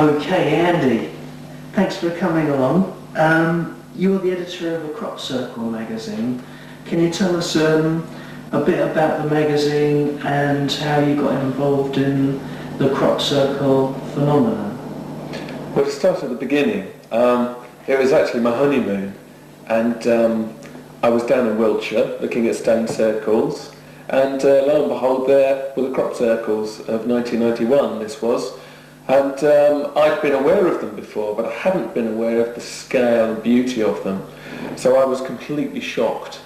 Okay, Andy, thanks for coming along. You're the editor of a Crop Circle magazine. Can you tell us a bit about the magazine and how you got involved in the Crop Circle phenomenon? Well, to start at the beginning, it was actually my honeymoon, and I was down in Wiltshire looking at stone circles, and lo and behold, there were the crop circles of 1991, this was. And I'd been aware of them before, but I hadn't been aware of the scale and beauty of them. So I was completely shocked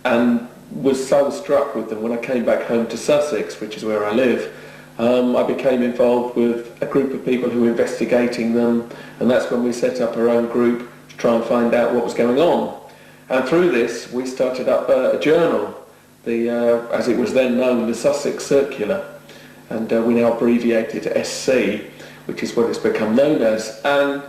and was so struck with them when I came back home to Sussex, which is where I live. I became involved with a group of people who were investigating them, and that's when we set up our own group to try and find out what was going on. And through this, we started up a journal, as it was then known, the Sussex Circular, and we now abbreviate it to SC, which is what it's become known as. And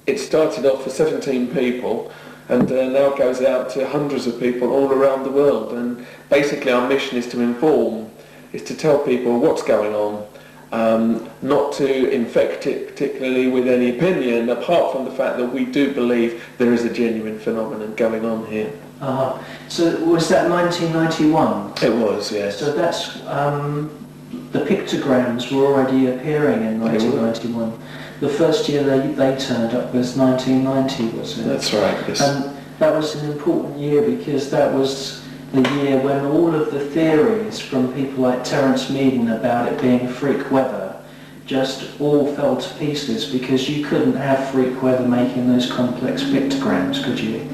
it started off for 17 people, and now goes out to hundreds of people all around the world. And basically our mission is to inform, is to tell people what's going on, not to infect it particularly with any opinion, apart from the fact that we do believe there is a genuine phenomenon going on here. So was that 1991? It was, yes. So that's, the pictograms were already appearing in 1991. The first year they turned up was 1990, was it? That's right, yes. And that was an important year because that was the year when all of the theories from people like Terence Meaden about it being freak weather just all fell to pieces, because you couldn't have freak weather making those complex pictograms, could you?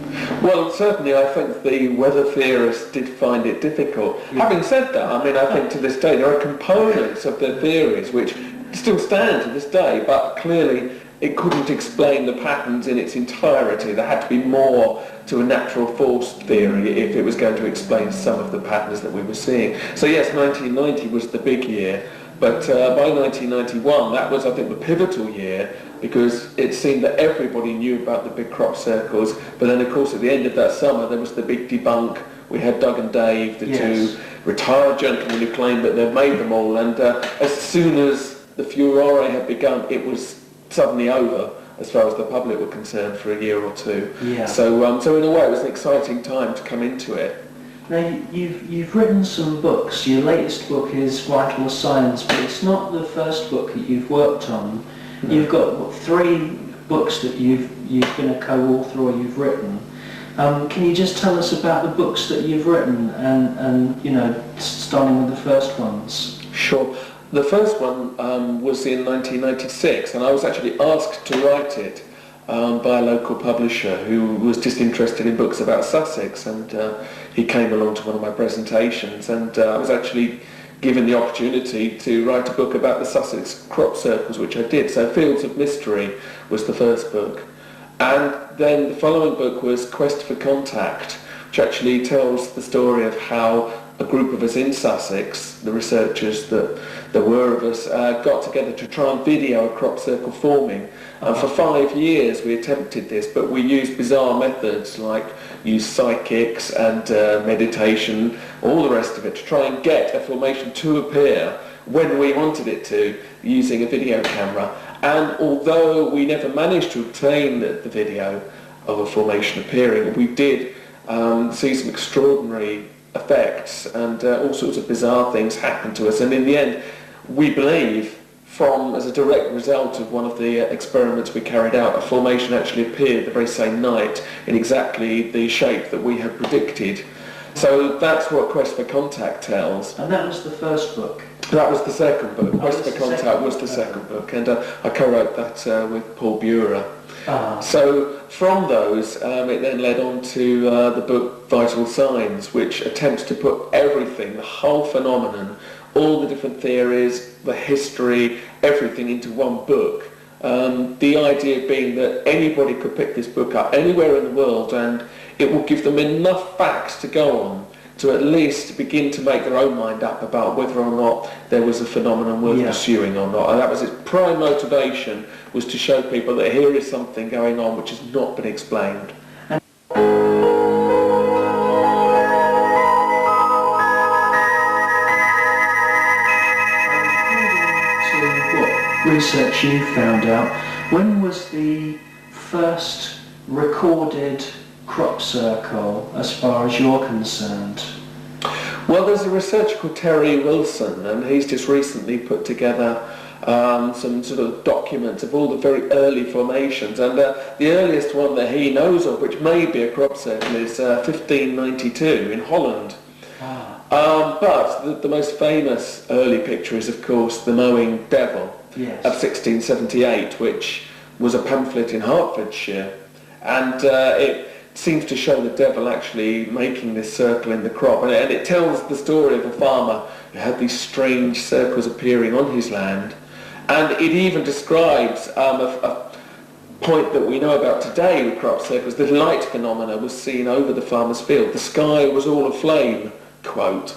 Well, certainly I think the weather theorists did find it difficult. Yeah. Having said that, I mean, I think to this day there are components of their theories which still stand to this day, but clearly it couldn't explain the patterns in its entirety. There had to be more to a natural force theory if it was going to explain some of the patterns that we were seeing. So yes, 1990 was the big year, but by 1991 that was, I think, the pivotal year, because it seemed that everybody knew about the big crop circles. But then of course at the end of that summer there was the big debunk. We had Doug and Dave, the two retired gentlemen who claimed that they'd made them all, and as soon as the furore had begun, it was suddenly over as far as the public were concerned for a year or two. Yeah. So in a way it was an exciting time to come into it. Now you've written some books. Your latest book is Vital Signs, but it's not the first book that you've worked on. No. You've got 3 books that you've been a co-author or you've written. Can you just tell us about the books that you've written and you know, starting with the first ones? Sure. The first one was in 1996, and I was actually asked to write it by a local publisher who was just interested in books about Sussex, and he came along to one of my presentations, and I was actually given the opportunity to write a book about the Sussex crop circles, which I did. So Fields of Mystery was the first book, and then the following book was Quest for Contact, which actually tells the story of how a group of us in Sussex, the researchers that there were of us, got together to try and video a crop circle forming. And for 5 years we attempted this, but we used bizarre methods like use psychics and meditation, all the rest of it, to try and get a formation to appear when we wanted it to, using a video camera. And although we never managed to obtain the video of a formation appearing, we did see some extraordinary effects, and all sorts of bizarre things happened to us. And in the end, we believe, as a direct result of one of the experiments we carried out, a formation actually appeared the very same night in exactly the shape that we had predicted. So that's what Quest for Contact tells. And that was the first book? That was the second book. Quest for Contact was the second book, and I co-wrote that with Paul Burer. So from those, it then led on to the book Vital Signs, which attempts to put everything, the whole phenomenon, all the different theories, the history, everything into one book. The idea being that anybody could pick this book up anywhere in the world, and it will give them enough facts to go on to at least begin to make their own mind up about whether or not there was a phenomenon worth pursuing or not. And that was its prime motivation, was to show people that here is something going on which has not been explained. Research you found out, When was the first recorded crop circle as far as you're concerned? Well, there's a researcher called Terry Wilson, and he's just recently put together some sort of documents of all the very early formations, and the earliest one that he knows of, which may be a crop circle, is 1592 in Holland. But the most famous early picture is, of course, The Mowing Devil of 1678, which was a pamphlet in Hertfordshire, and it seems to show the devil actually making this circle in the crop, and it tells the story of a farmer who had these strange circles appearing on his land, and it even describes a point that we know about today with crop circles. The light phenomena was seen over the farmer's field. The sky was all aflame, quote,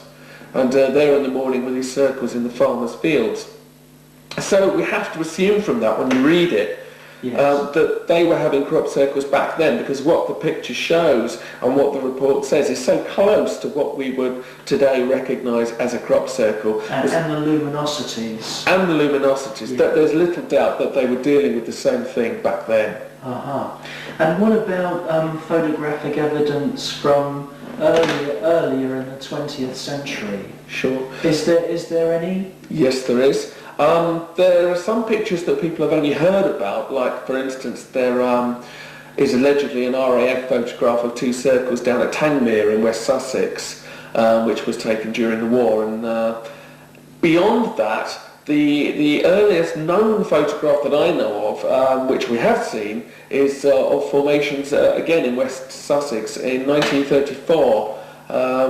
and there in the morning were these circles in the farmer's fields. So we have to assume from that, when you read it, that they were having crop circles back then, because what the picture shows and what the report says is so close to what we would today recognise as a crop circle. And the luminosities. And the luminosities. That there's little doubt that they were dealing with the same thing back then. And what about photographic evidence from earlier in the 20th century? Sure. Is there any? Yes, there is. There are some pictures that people have only heard about, like, for instance, there is allegedly an RAF photograph of two circles down at Tangmere in West Sussex, which was taken during the war. And beyond that, the earliest known photograph that I know of, which we have seen, is of formations, again in West Sussex in 1934.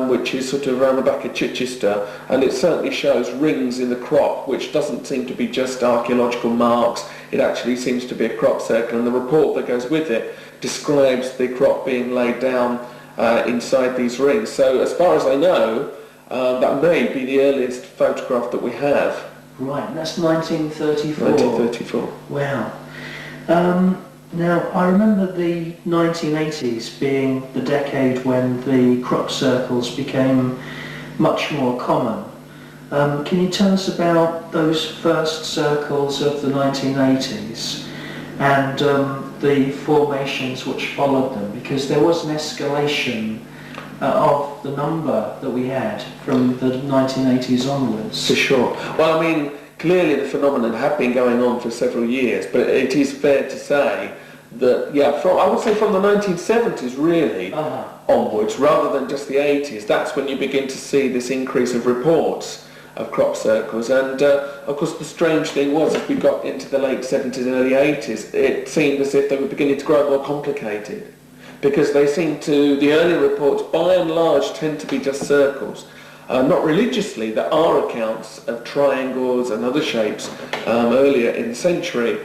Which is sort of around the back of Chichester, and it certainly shows rings in the crop, which doesn't seem to be just archaeological marks. It actually seems to be a crop circle, and the report that goes with it describes the crop being laid down inside these rings. So as far as I know, that may be the earliest photograph that we have. Right, and that's 1934. 1934. Wow. Now, I remember the 1980s being the decade when the crop circles became much more common. Can you tell us about those first circles of the 1980s and the formations which followed them? Because there was an escalation of the number that we had from the 1980s onwards. For sure. Well, I mean, clearly the phenomenon had been going on for several years, but it is fair to say that, I would say from the 1970s really onwards, rather than just the 80s, that's when you begin to see this increase of reports of crop circles. And of course the strange thing was, as we got into the late 70s and early 80s, it seemed as if they were beginning to grow more complicated, because they seem to, the early reports by and large tend to be just circles. Not religiously, there are accounts of triangles and other shapes earlier in the century.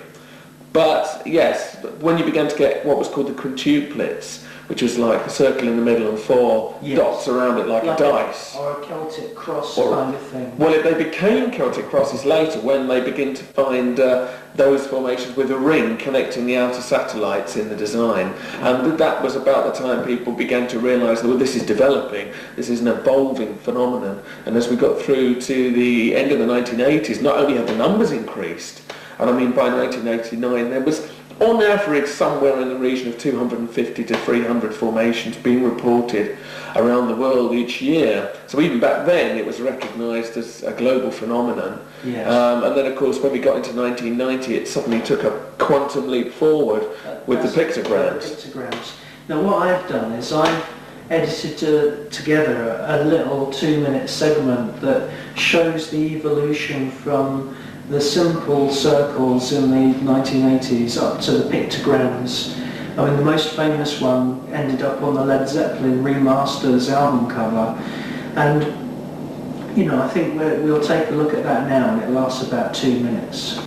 But yes, when you began to get what was called the quintuplets, which was like a circle in the middle and four dots around it like a dice. Or a Celtic cross kind of thing. Well, they became Celtic crosses later when they begin to find those formations with a ring connecting the outer satellites in the design. And that was about the time people began to realise that, well, this is developing, this is an evolving phenomenon. And as we got through to the end of the 1980s, not only have the numbers increased, and I mean by 1989 there was on average somewhere in the region of 250 to 300 formations being reported around the world each year. So even back then it was recognised as a global phenomenon. Yes. And then of course when we got into 1990 it suddenly took a quantum leap forward with the pictograms. Now what I've done is I've edited together a little 2-minute segment that shows the evolution from the simple circles in the 1980s up to the pictograms. I mean, the most famous one ended up on the Led Zeppelin Remasters album cover, and you know, I think we'll take a look at that now, and it lasts about 2 minutes.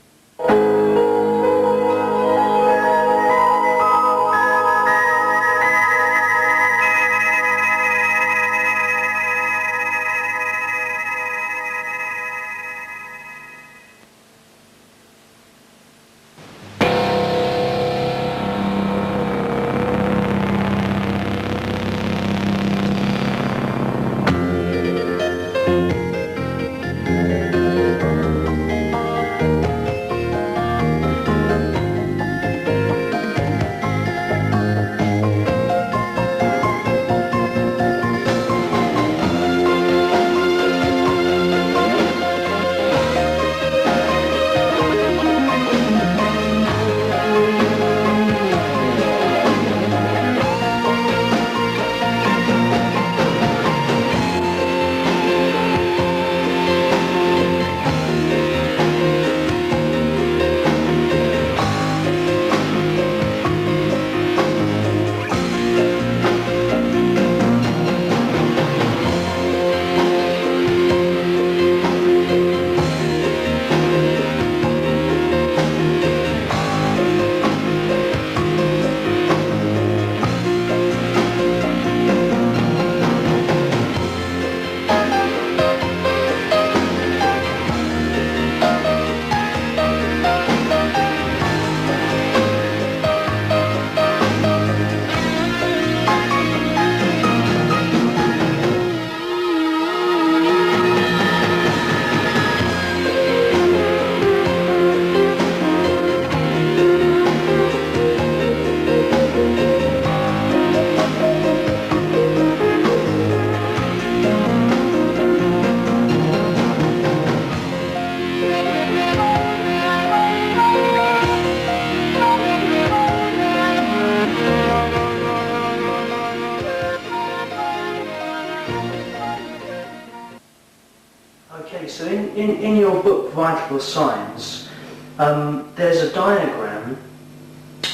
in your book, Vital Signs, there's a diagram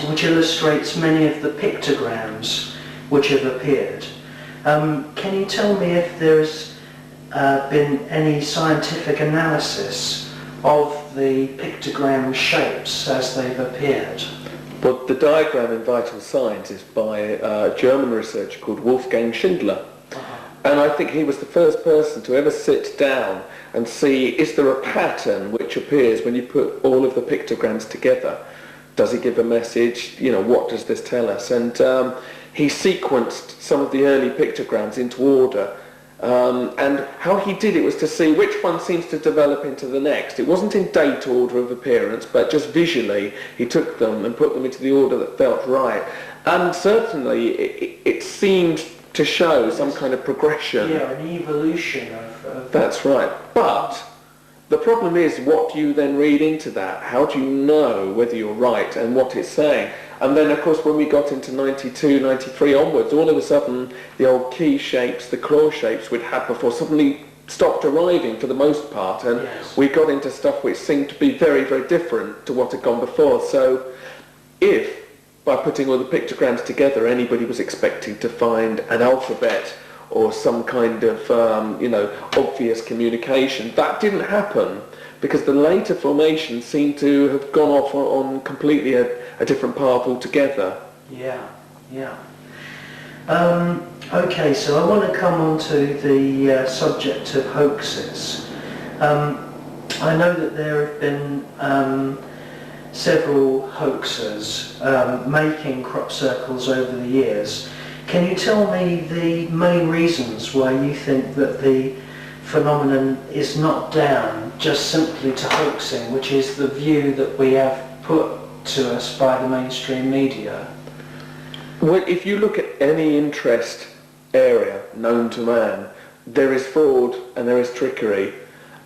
which illustrates many of the pictograms which have appeared. Can you tell me if there's been any scientific analysis of the pictogram shapes as they've appeared? Well, the diagram in Vital Signs is by a German researcher called Wolfgang Schindler. And I think he was the first person to ever sit down and see, is there a pattern which appears when you put all of the pictograms together? Does he give a message? You know, what does this tell us? And he sequenced some of the early pictograms into order. And how he did it was to see which one seems to develop into the next. It wasn't in date order of appearance, but just visually he took them and put them into the order that felt right. And certainly it seemed to show some kind of progression. Yeah, an evolution of... That's right. But the problem is, what do you then read into that? How do you know whether you're right and what it's saying? And then, of course, when we got into 92, 93 onwards, all of a sudden the old key shapes, the claw shapes we'd had before suddenly stopped arriving for the most part, and yes, we got into stuff which seemed to be very, very different to what had gone before. So if by putting all the pictograms together anybody was expecting to find an alphabet or some kind of obvious communication, that didn't happen, because the later formations seem to have gone off on completely a different path altogether. Yeah. Okay, so I want to come on to the subject of hoaxes. I know that there have been several hoaxers making crop circles over the years. Can you tell me the main reasons why you think that the phenomenon is not down just simply to hoaxing, which is the view that we have put to us by the mainstream media? Well, if you look at any interest area known to man, there is fraud and there is trickery.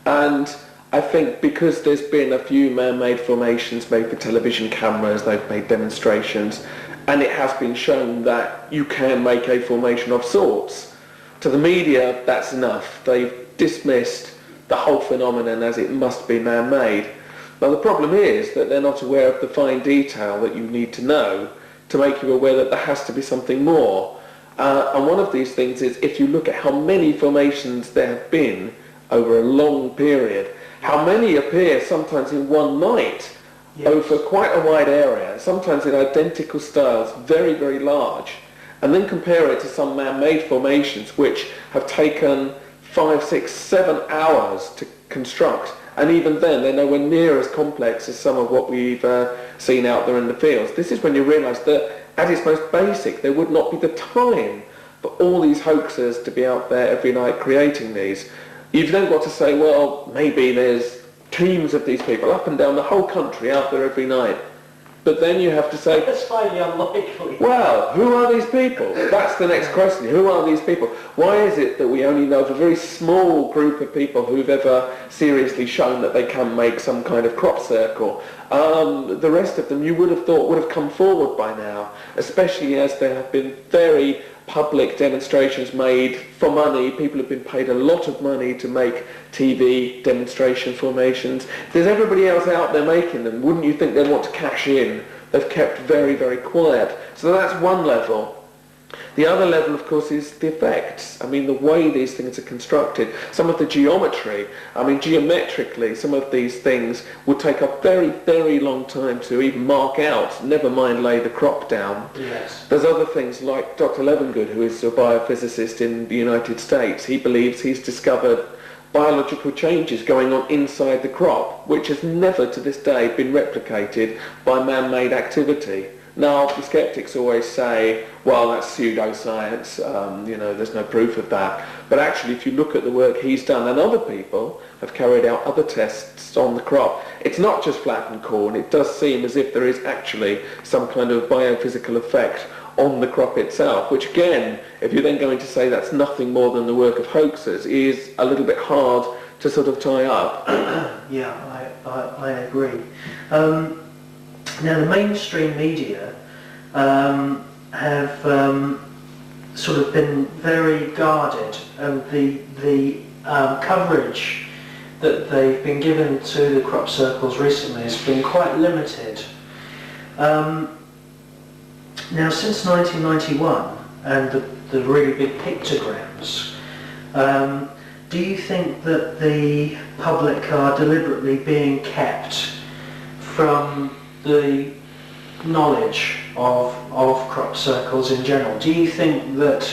And I think because there's been a few man-made formations made for television cameras, they've made demonstrations, and it has been shown that you can make a formation of sorts. To the media, that's enough. They've dismissed the whole phenomenon as it must be man-made. Now the problem is that they're not aware of the fine detail that you need to know to make you aware that there has to be something more. And one of these things is, if you look at how many formations there have been over a long period, how many appear sometimes in one night, yes, over quite a wide area, sometimes in identical styles, very, very large, and then compare it to some man-made formations which have taken 5, 6, 7 hours to construct, and even then they're nowhere near as complex as some of what we've seen out there in the fields. This is when you realise that at its most basic there would not be the time for all these hoaxers to be out there every night creating these. You've then got to say, well, maybe there's teams of these people up and down the whole country out there every night. But then you have to say, that's highly unlikely. Well, who are these people? That's the next question. Who are these people? Why is it that we only know of a very small group of people who've ever seriously shown that they can make some kind of crop circle? The rest of them you would have thought would have come forward by now, especially as there have been very public demonstrations made for money. People have been paid a lot of money to make TV demonstration formations. There's everybody else out there making them. Wouldn't you think they'd want to cash in? They've kept very, very quiet. So that's one level. The other level, of course, is the effects. I mean, the way these things are constructed, some of the geometry. I mean, geometrically, some of these things would take a very, very long time to even mark out, never mind lay the crop down. Yes. There's other things like Dr. Levengood, who is a biophysicist in the United States. He believes he's discovered biological changes going on inside the crop, which has never to this day been replicated by man-made activity. Now, the skeptics always say, well, that's pseudoscience, there's no proof of that. But actually, if you look at the work he's done, and other people have carried out other tests on the crop, it's not just flattened corn. It does seem as if there is actually some kind of biophysical effect on the crop itself, which again, if you're then going to say that's nothing more than the work of hoaxers, is a little bit hard to sort of tie up. Yeah, I agree. Now, the mainstream media have sort of been very guarded, and the coverage that they've been given to the crop circles recently has been quite limited. Now, since 1991 and the really big pictograms, do you think that the public are deliberately being kept from the knowledge of crop circles in general? Do you think that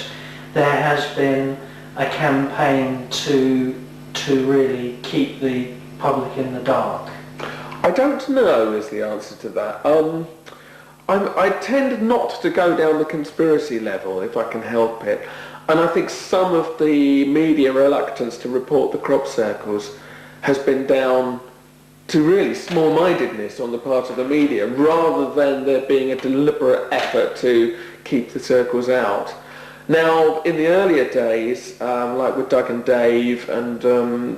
there has been a campaign to really keep the public in the dark? I don't know is the answer to that. I tend not to go down the conspiracy level if I can help it. And I think some of the media reluctance to report the crop circles has been down to really small-mindedness on the part of the media, rather than there being a deliberate effort to keep the circles out. Now, in the earlier days, like with Doug and Dave and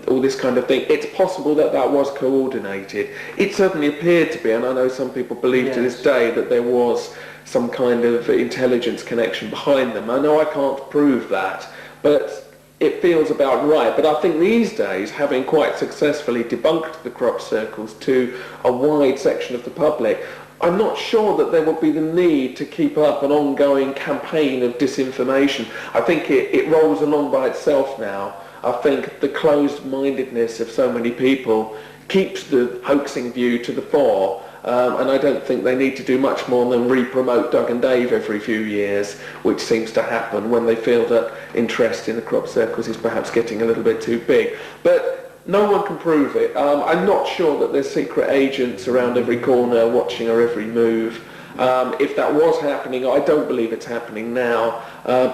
all this kind of thing, it's possible that that was coordinated. It certainly appeared to be, and I know some people believe to this day that there was some kind of intelligence connection behind them. I know I can't prove that, but it feels about right. But I think these days, having quite successfully debunked the crop circles to a wide section of the public, I'm not sure that there would be the need to keep up an ongoing campaign of disinformation. I think it rolls along by itself now. I think the closed-mindedness of so many people keeps the hoaxing view to the fore, and I don't think they need to do much more than re-promote Doug and Dave every few years, which seems to happen when they feel that interest in the crop circles is perhaps getting a little bit too big. But no one can prove it. I'm not sure that there's secret agents around every corner watching our every move. If that was happening, I don't believe it's happening now,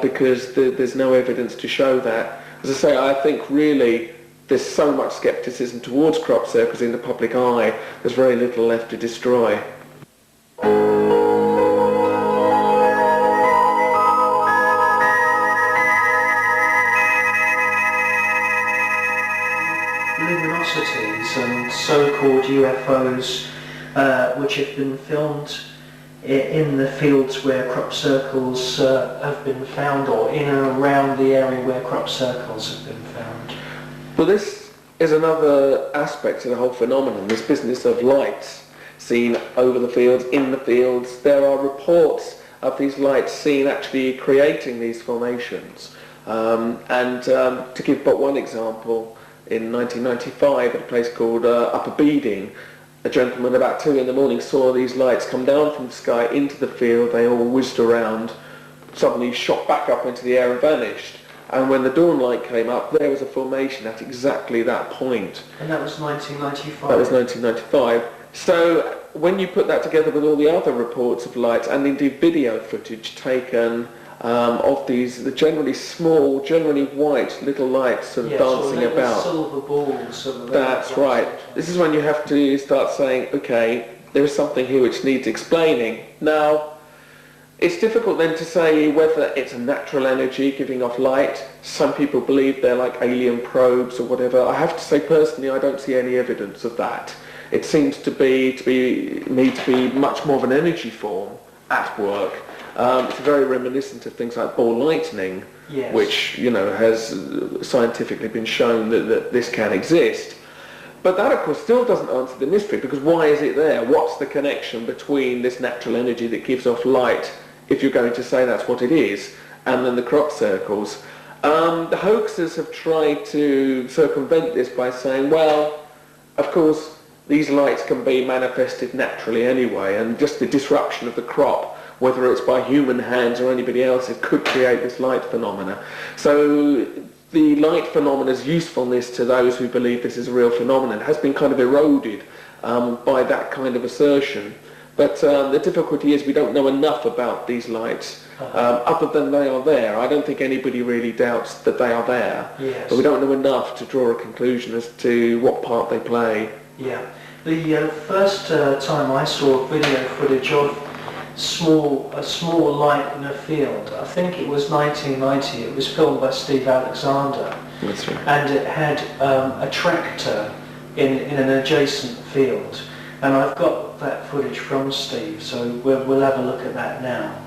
because there's no evidence to show that. As I say, I think really there's so much scepticism towards crop circles in the public eye, there's very little left to destroy. Luminosities and so-called UFOs which have been filmed in the fields where crop circles have been found, or in and around the area where crop circles have been found. Well, this is another aspect of the whole phenomenon, this business of lights seen over the fields, in the fields. There are reports of these lights seen actually creating these formations. To give but one example, in 1995 at a place called Upper Beeding, a gentleman about 2 in the morning saw these lights come down from the sky into the field. They all whizzed around, suddenly shot back up into the air and vanished. And when the dawn light came up, there was a formation at exactly that point. And that was 1995? That was 1995. So when you put that together with all the other reports of lights, and indeed video footage taken of these, the generally small, generally white little lights sort of dancing about. Silver balls. That's right. This is when you have to start saying, okay, there is something here which needs explaining. Now, it's difficult then to say whether it's a natural energy giving off light. Some people believe they're like alien probes or whatever. I have to say personally, I don't see any evidence of that. It seems to be much more of an energy form at work. It's very reminiscent of things like ball lightning, yes, which, you know, has scientifically been shown that this can exist. But that, of course, still doesn't answer the mystery, because why is it there? What's the connection between this natural energy that gives off light, if you're going to say that's what it is, and then the crop circles? The hoaxers have tried to circumvent this by saying, well, of course, these lights can be manifested naturally anyway, and just the disruption of the crop, whether it's by human hands or anybody else, it could create this light phenomena. So the light phenomena's usefulness to those who believe this is a real phenomenon has been kind of eroded by that kind of assertion. But the difficulty is we don't know enough about these lights, other than they are there. I don't think anybody really doubts that they are there, yes, but we don't know enough to draw a conclusion as to what part they play. Yeah. The first time I saw video footage of a small light in a field, I think it was 1990. It was filmed by Steve Alexander. That's right. And it had a tractor in an adjacent field. And I've got that footage from Steve, so we'll have a look at that now.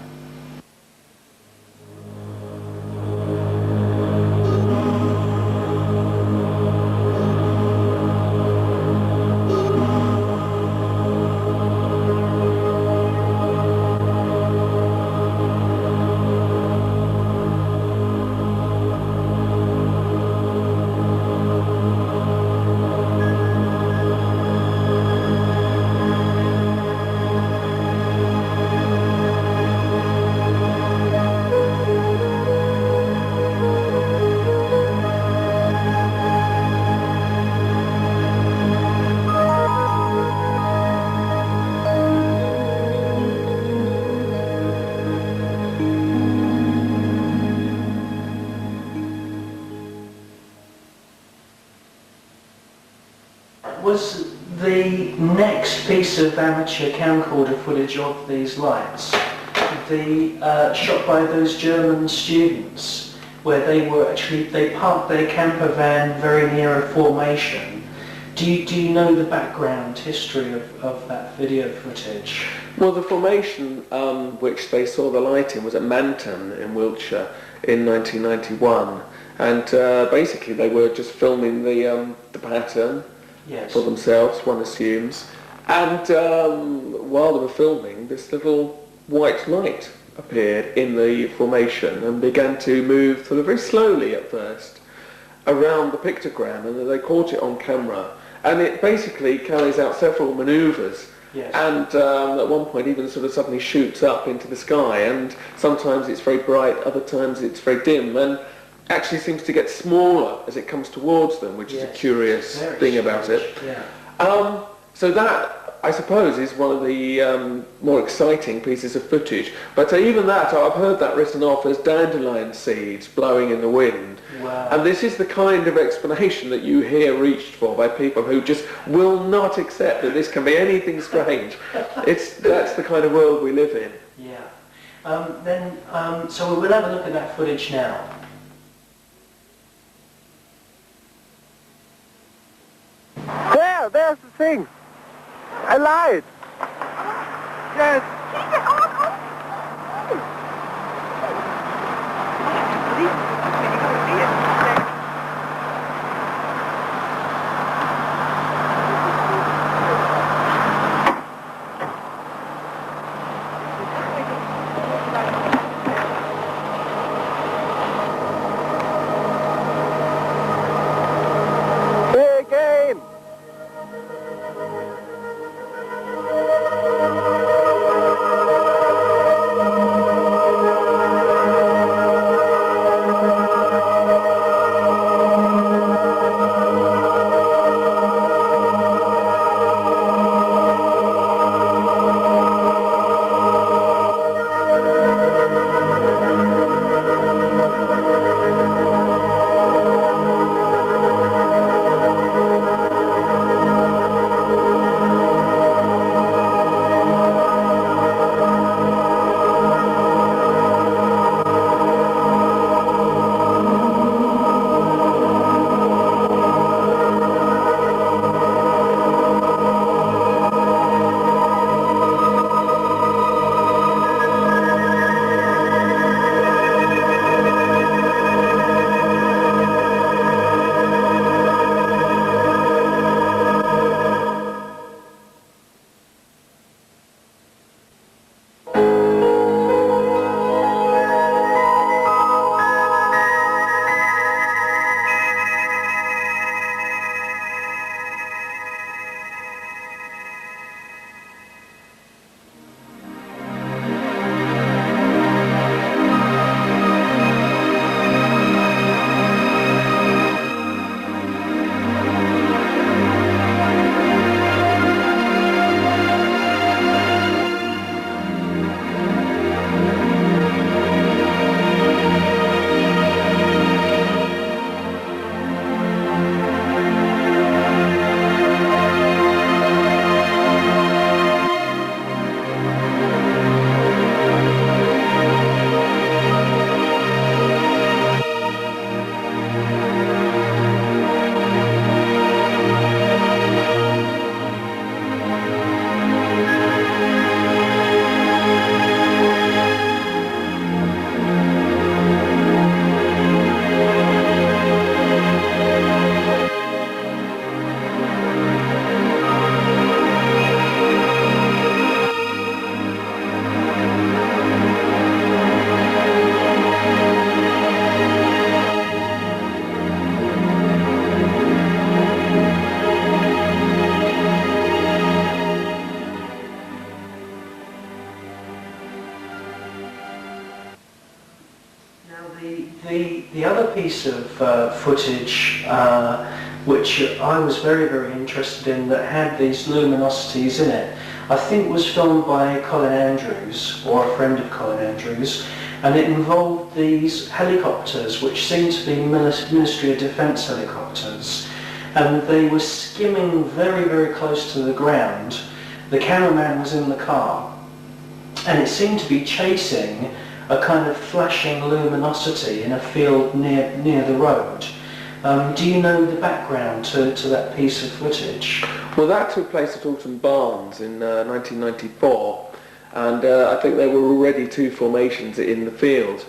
was the next piece of amateur camcorder footage of these lights shot by those German students, where they parked their camper van very near a formation. Do you know the background history of that video footage? Well, the formation which they saw the light in was at Manton in Wiltshire in 1991, and basically they were just filming the pattern for themselves, one assumes, and while they were filming, this little white light appeared in the formation and began to move sort of very slowly at first around the pictogram, and then they caught it on camera, and it basically carries out several manoeuvres. Yes. And at one point even sort of suddenly shoots up into the sky, and sometimes it's very bright, other times it's very dim, and actually seems to get smaller as it comes towards them, which is a curious thing about it. Yeah. So that, I suppose, is one of the more exciting pieces of footage. But even that, I've heard that written off as dandelion seeds blowing in the wind. Wow. And this is the kind of explanation that you hear reached for by people who just will not accept that this can be anything strange. That's the kind of world we live in. Yeah. So we'll have a look at that footage now. There's the thing. I lied. Yes. The other piece of footage which I was very, very interested in, that had these luminosities in it, I think was filmed by Colin Andrews, or a friend of Colin Andrews, and it involved these helicopters which seemed to be Ministry of Defence helicopters, and they were skimming very, very close to the ground. The cameraman was in the car, and it seemed to be chasing a kind of flashing luminosity in a field near the road. Do you know the background to that piece of footage? Well, that took place at Alton Barnes in 1994, and I think there were already two formations in the field.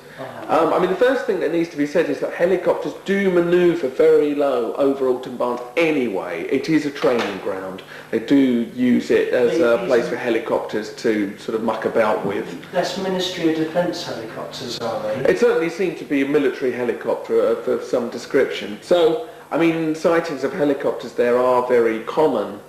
I mean, the first thing that needs to be said is that helicopters do manoeuvre very low over Alton Barnes anyway. It is a training ground. They do use it as a place for helicopters to sort of muck about with. That's Ministry of Defence helicopters, are they? It certainly seemed to be a military helicopter of some description. So, I mean, sightings of helicopters there are very common.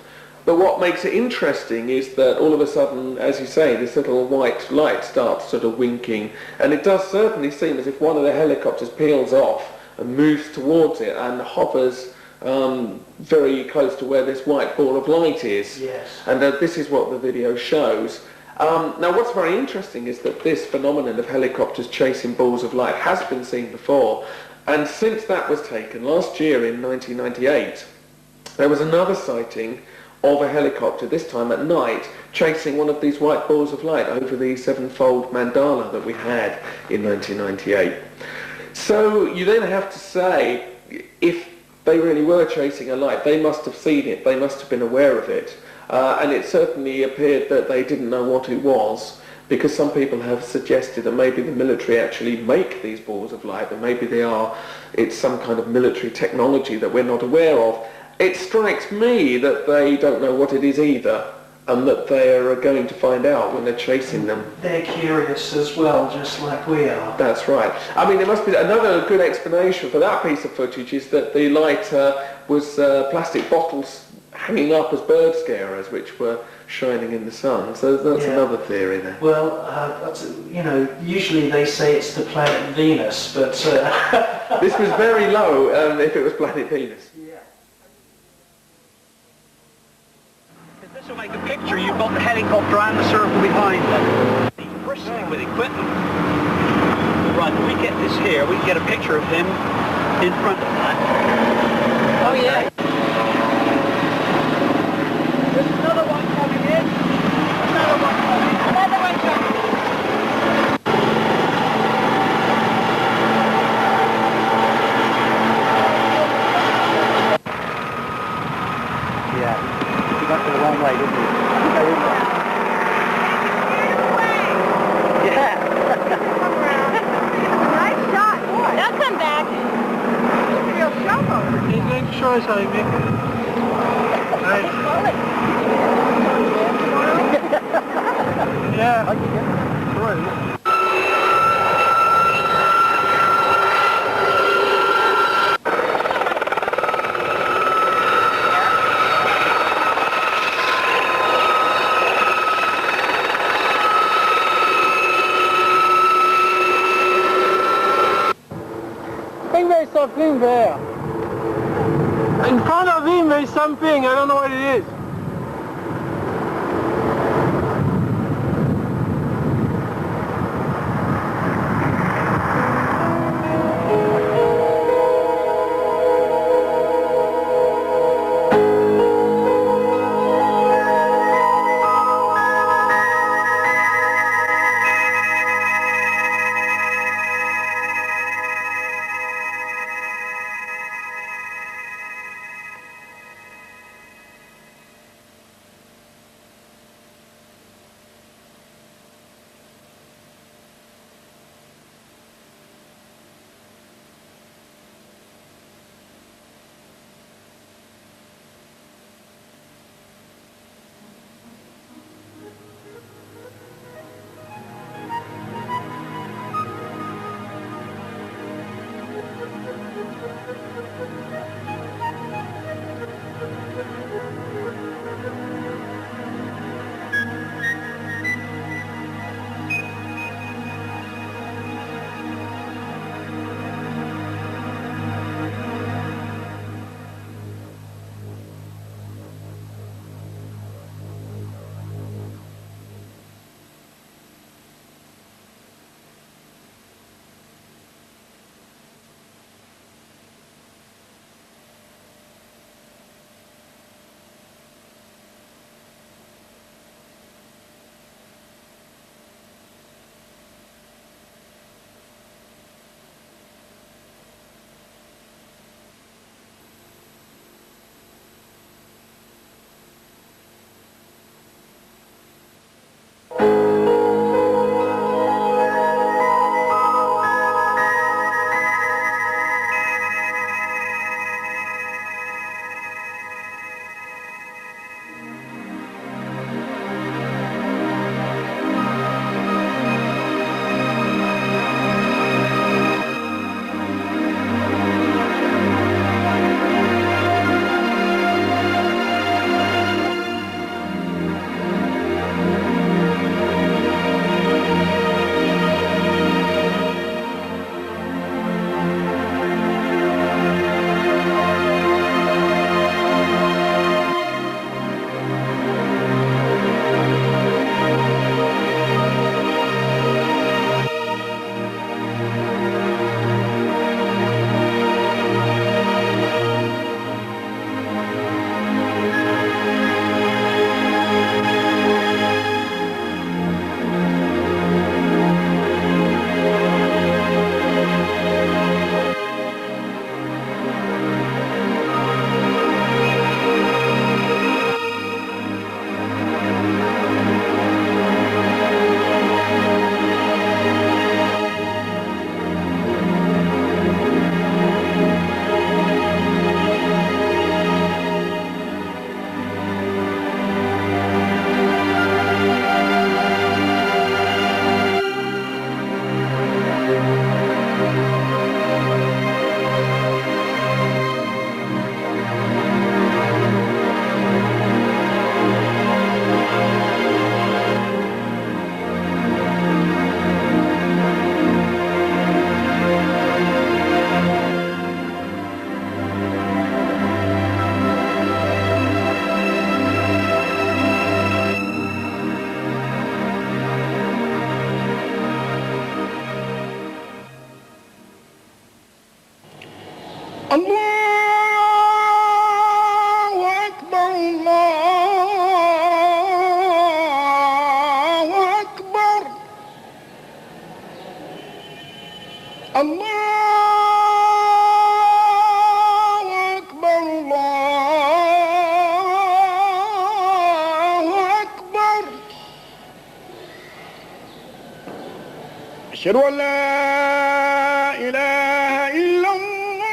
But what makes it interesting is that all of a sudden, as you say, this little white light starts sort of winking, and it does certainly seem as if one of the helicopters peels off and moves towards it and hovers very close to where this white ball of light is. Yes. And this is what the video shows. Now what's very interesting is that this phenomenon of helicopters chasing balls of light has been seen before, and since that was taken last year in 1998, there was another sighting of a helicopter, this time at night, chasing one of these white balls of light over the sevenfold mandala that we had in 1998. So you then have to say, if they really were chasing a light, they must have seen it, they must have been aware of it, and it certainly appeared that they didn't know what it was, because some people have suggested that maybe the military actually make these balls of light, that maybe it's some kind of military technology that we're not aware of. It strikes me that they don't know what it is either, and that they are going to find out when they're chasing them. They're curious as well, just like we are. That's right. I mean, there must be another good explanation for that piece of footage is that the light was plastic bottles hanging up as bird scarers, which were shining in the sun. So that's another theory there. Well, you know, usually they say it's the planet Venus, but... This was very low if it was planet Venus. This will make a picture. You've got the helicopter and the circle behind them. He's bristling with equipment. Right, when we get this here, we can get a picture of him in front of that. Oh yeah. There's another one coming in. Another one coming. Another one coming. Yeah. Went the wrong way, didn't he? Yeah. Nice shot. They'll come back. Real showboat. He's going to show us how he makes it. Nice. Yeah. I can get through. There's something there. In front of him there's something, I don't know what it is. أشهد أن لا إله إلا الله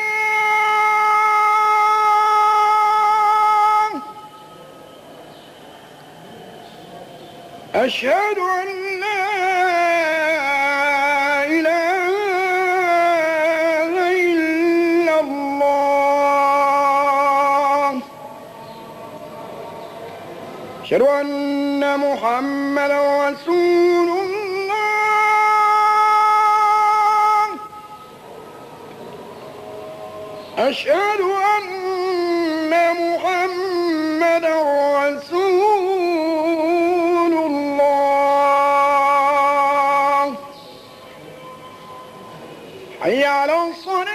أشهد أن لا إله إلا الله أشهد أن محمدا رسول الله أشهد أن محمدا رسول الله حي على الصلاة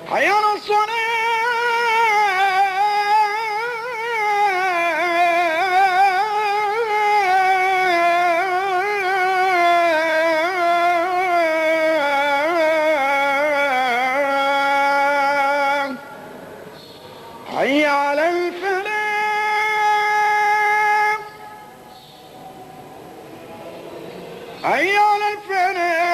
حي على الصلاة حي على الفلاح حي على الفلاح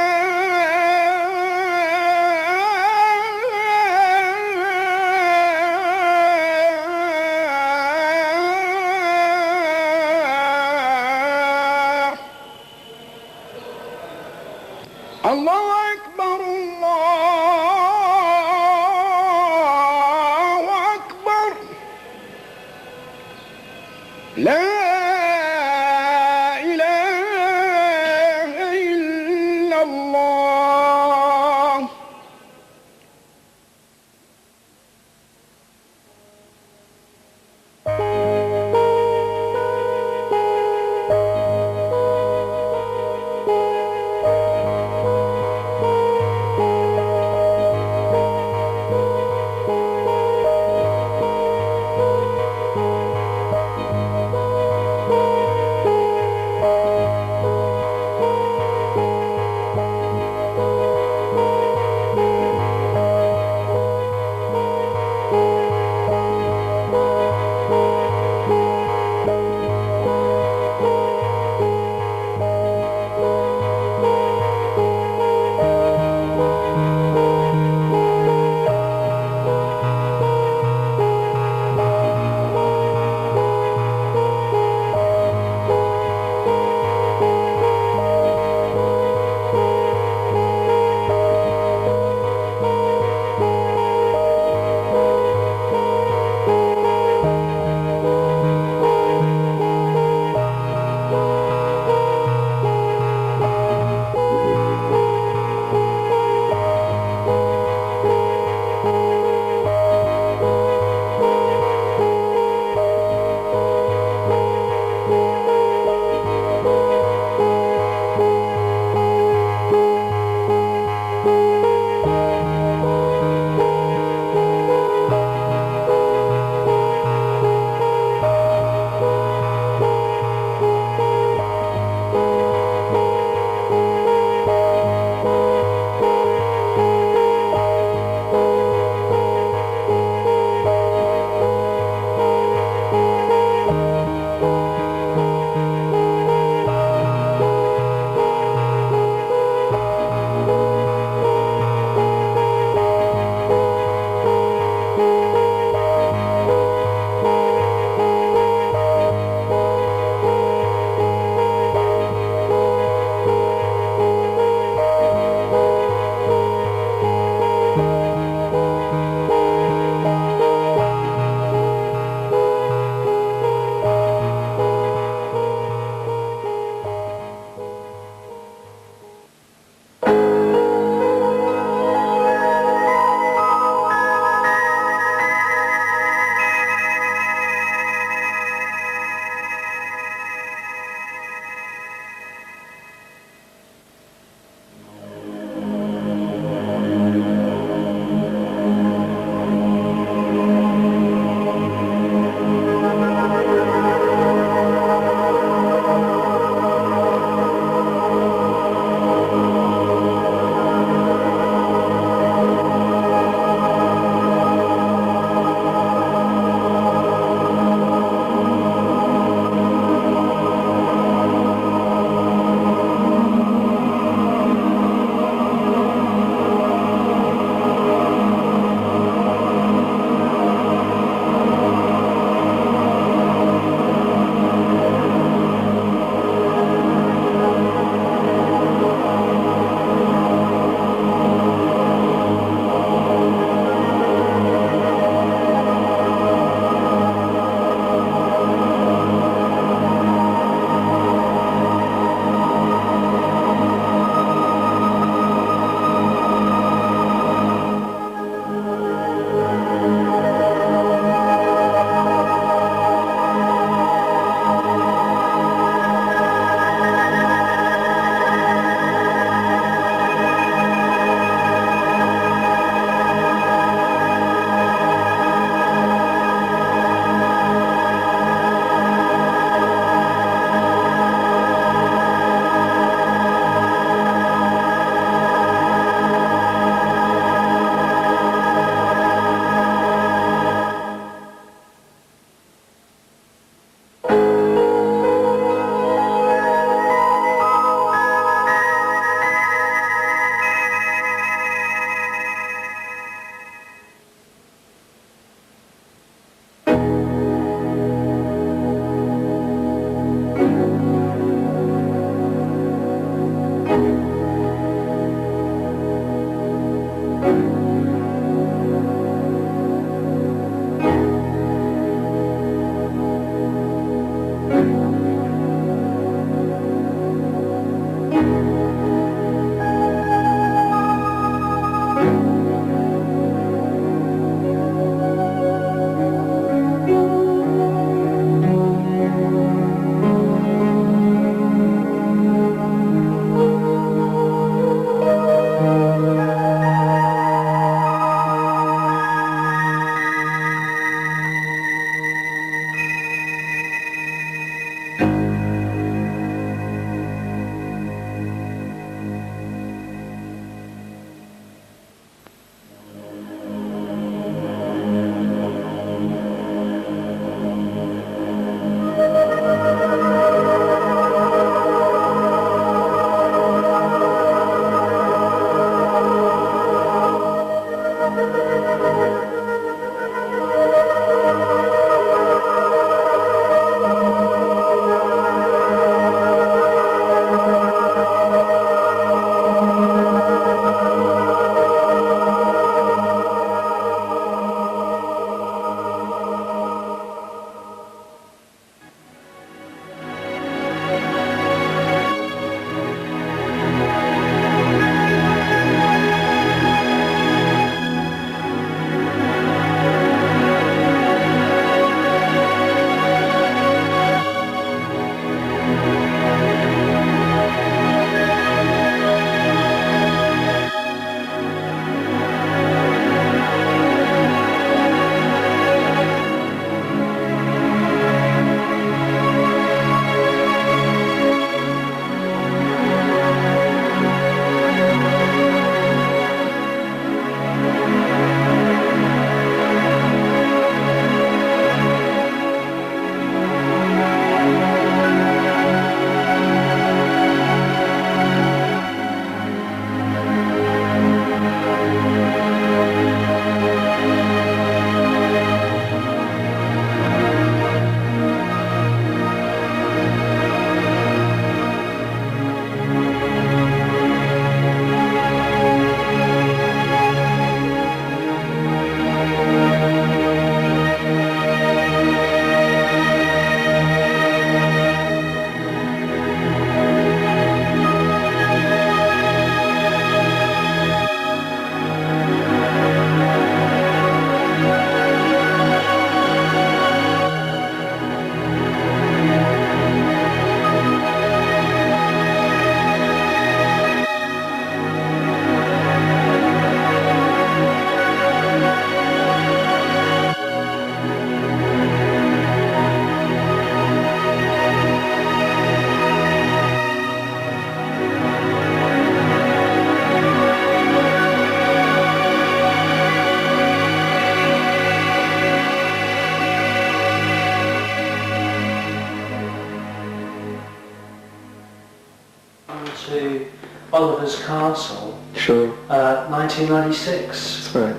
Oliver's Castle, Sure. 1996. That's right.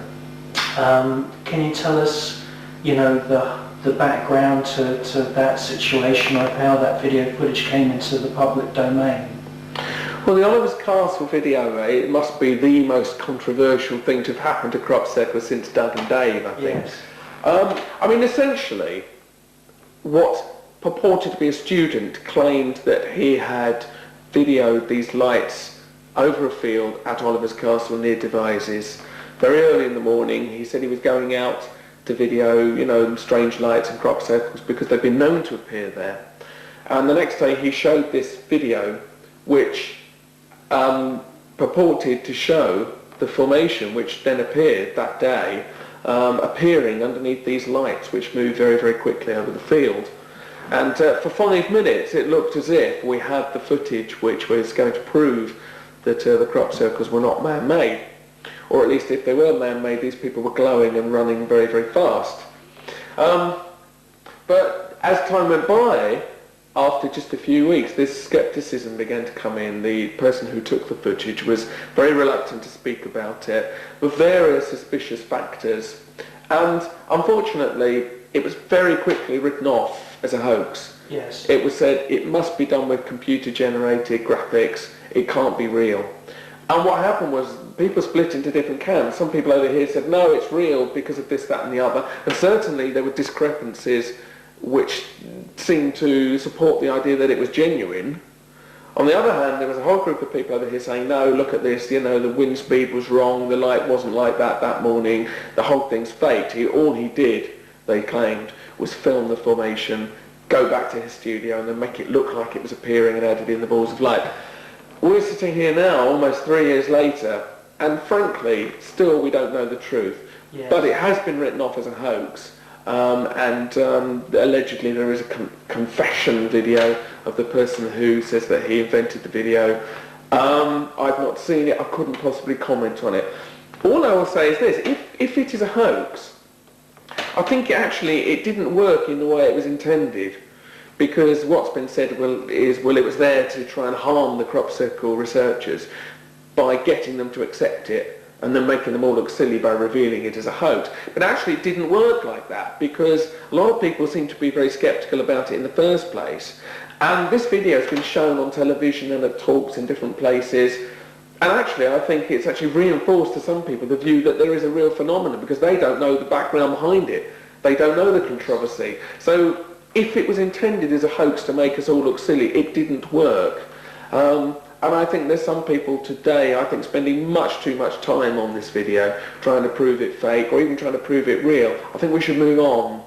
Can you tell us, you know, the background to that situation, or how that video footage came into the public domain? Well, the Oliver's Castle video, it must be the most controversial thing to have happened to crop circles since Doug and Dave, I think. Yes. I mean, essentially, what purported to be a student claimed that he had videoed these lights over a field at Oliver's Castle near THE.VHS very early in the morning. He said he was going out to video, you know, strange lights and crop circles because they've been known to appear there. And the next day he showed this video which purported to show the formation which then appeared that day, appearing underneath these lights which moved very, very quickly over the field. And for 5 minutes it looked as if we had the footage which was going to prove that the crop circles were not man-made. Or at least if they were man-made, these people were glowing and running very, very fast. But as time went by, after just a few weeks, this scepticism began to come in. The person who took the footage was very reluctant to speak about it, with various suspicious factors. And unfortunately, it was very quickly written off as a hoax. Yes. It was said it must be done with computer-generated graphics. It can't be real. And what happened was people split into different camps. Some people over here said, no, it's real because of this, that and the other. And certainly there were discrepancies which seemed to support the idea that it was genuine. On the other hand, there was a whole group of people over here saying, no, look at this, you know, the wind speed was wrong, the light wasn't like that morning, the whole thing's faked. All he did, they claimed, was film the formation, go back to his studio and then make it look like it was appearing and added in the balls of light. We're sitting here now, almost 3 years later, and frankly, still we don't know the truth. Yes. But it has been written off as a hoax, and allegedly there is a confession video of the person who says that he invented the video. I've not seen it, I couldn't possibly comment on it. All I will say is this, if it is a hoax, I think it didn't work in the way it was intended. Because what's been said is it was there to try and harm the crop circle researchers by getting them to accept it and then making them all look silly by revealing it as a hoax. But actually it didn't work like that, because a lot of people seem to be very sceptical about it in the first place. And this video has been shown on television and at talks in different places. And actually I think it's actually reinforced to some people the view that there is a real phenomenon, because they don't know the background behind it. They don't know the controversy. So if it was intended as a hoax to make us all look silly, it didn't work. And I think there's some people today, I think, spending much too much time on this video, trying to prove it fake or even trying to prove it real. I think we should move on.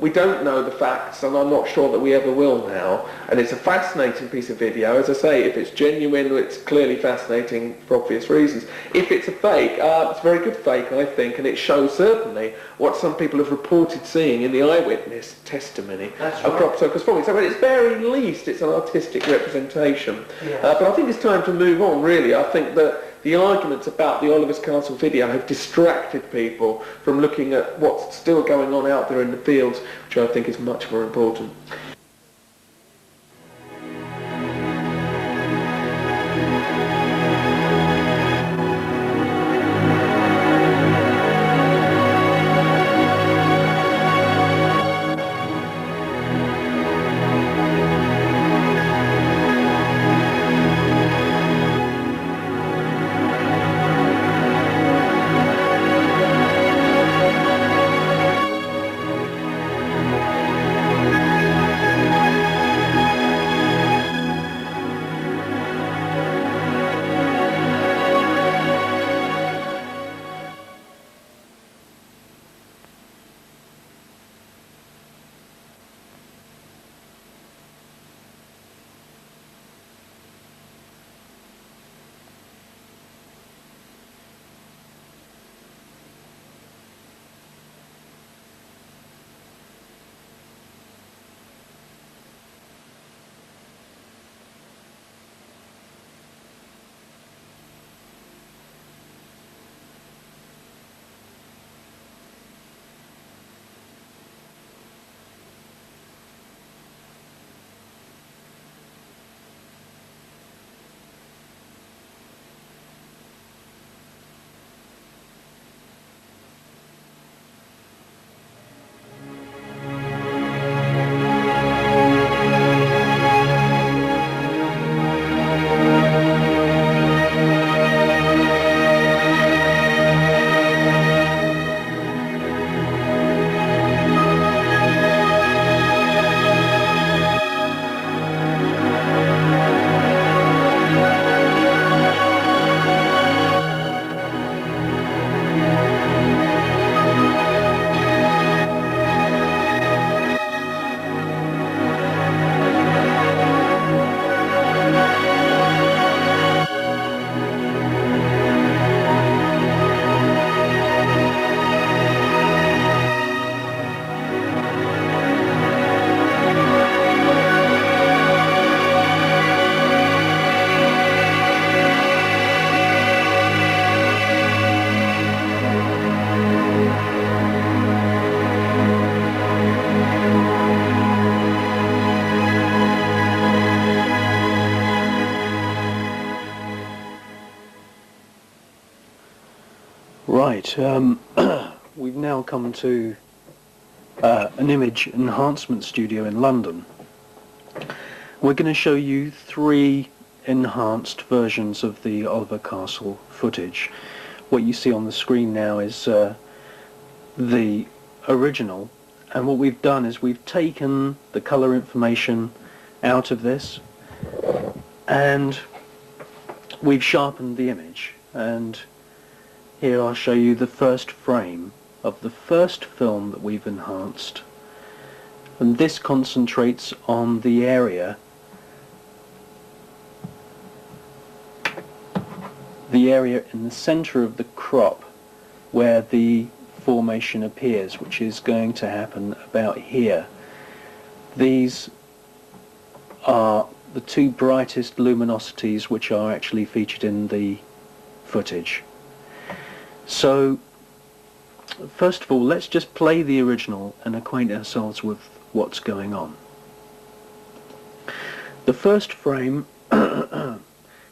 We don't know the facts, and I'm not sure that we ever will now. And it's a fascinating piece of video. As I say, if it's genuine, it's clearly fascinating for obvious reasons. If it's a fake, it's a very good fake, I think, and it shows certainly what some people have reported seeing in the eyewitness testimony of crop circles forming. So at its very least, it's an artistic representation. Yes. But I think it's time to move on, really. I think that the arguments about the Oliver's Castle video have distracted people from looking at what's still going on out there in the fields, which I think is much more important. Right, we've now come to an image enhancement studio in London. We're going to show you 3 enhanced versions of the Oliver Castle footage. What you see on the screen now is the original, and what we've done is we've taken the colour information out of this and we've sharpened the image, and here I'll show you the first frame of the first film that we've enhanced, and this concentrates on the area in the centre of the crop where the formation appears, which is going to happen about here. These are the 2 brightest luminosities which are actually featured in the footage. So first of all, let's just play the original and acquaint ourselves with what's going on. The first frame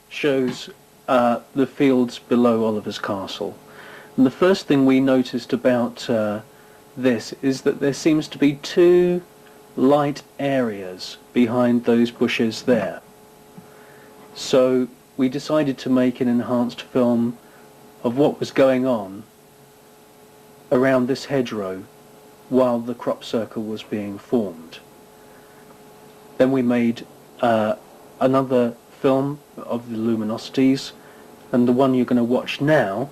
shows the fields below Oliver's Castle. And the first thing we noticed about this is that there seems to be 2 light areas behind those bushes there. So we decided to make an enhanced film of what was going on around this hedgerow while the crop circle was being formed. Then we made another film of the luminosities, and the one you're going to watch now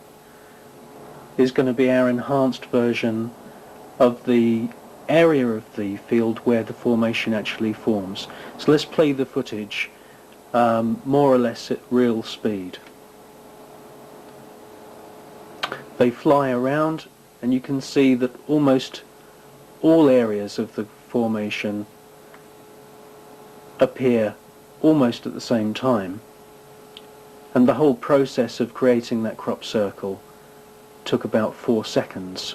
is going to be our enhanced version of the area of the field where the formation actually forms. So let's play the footage more or less at real speed. They fly around, and you can see that almost all areas of the formation appear almost at the same time, and the whole process of creating that crop circle took about 4 seconds.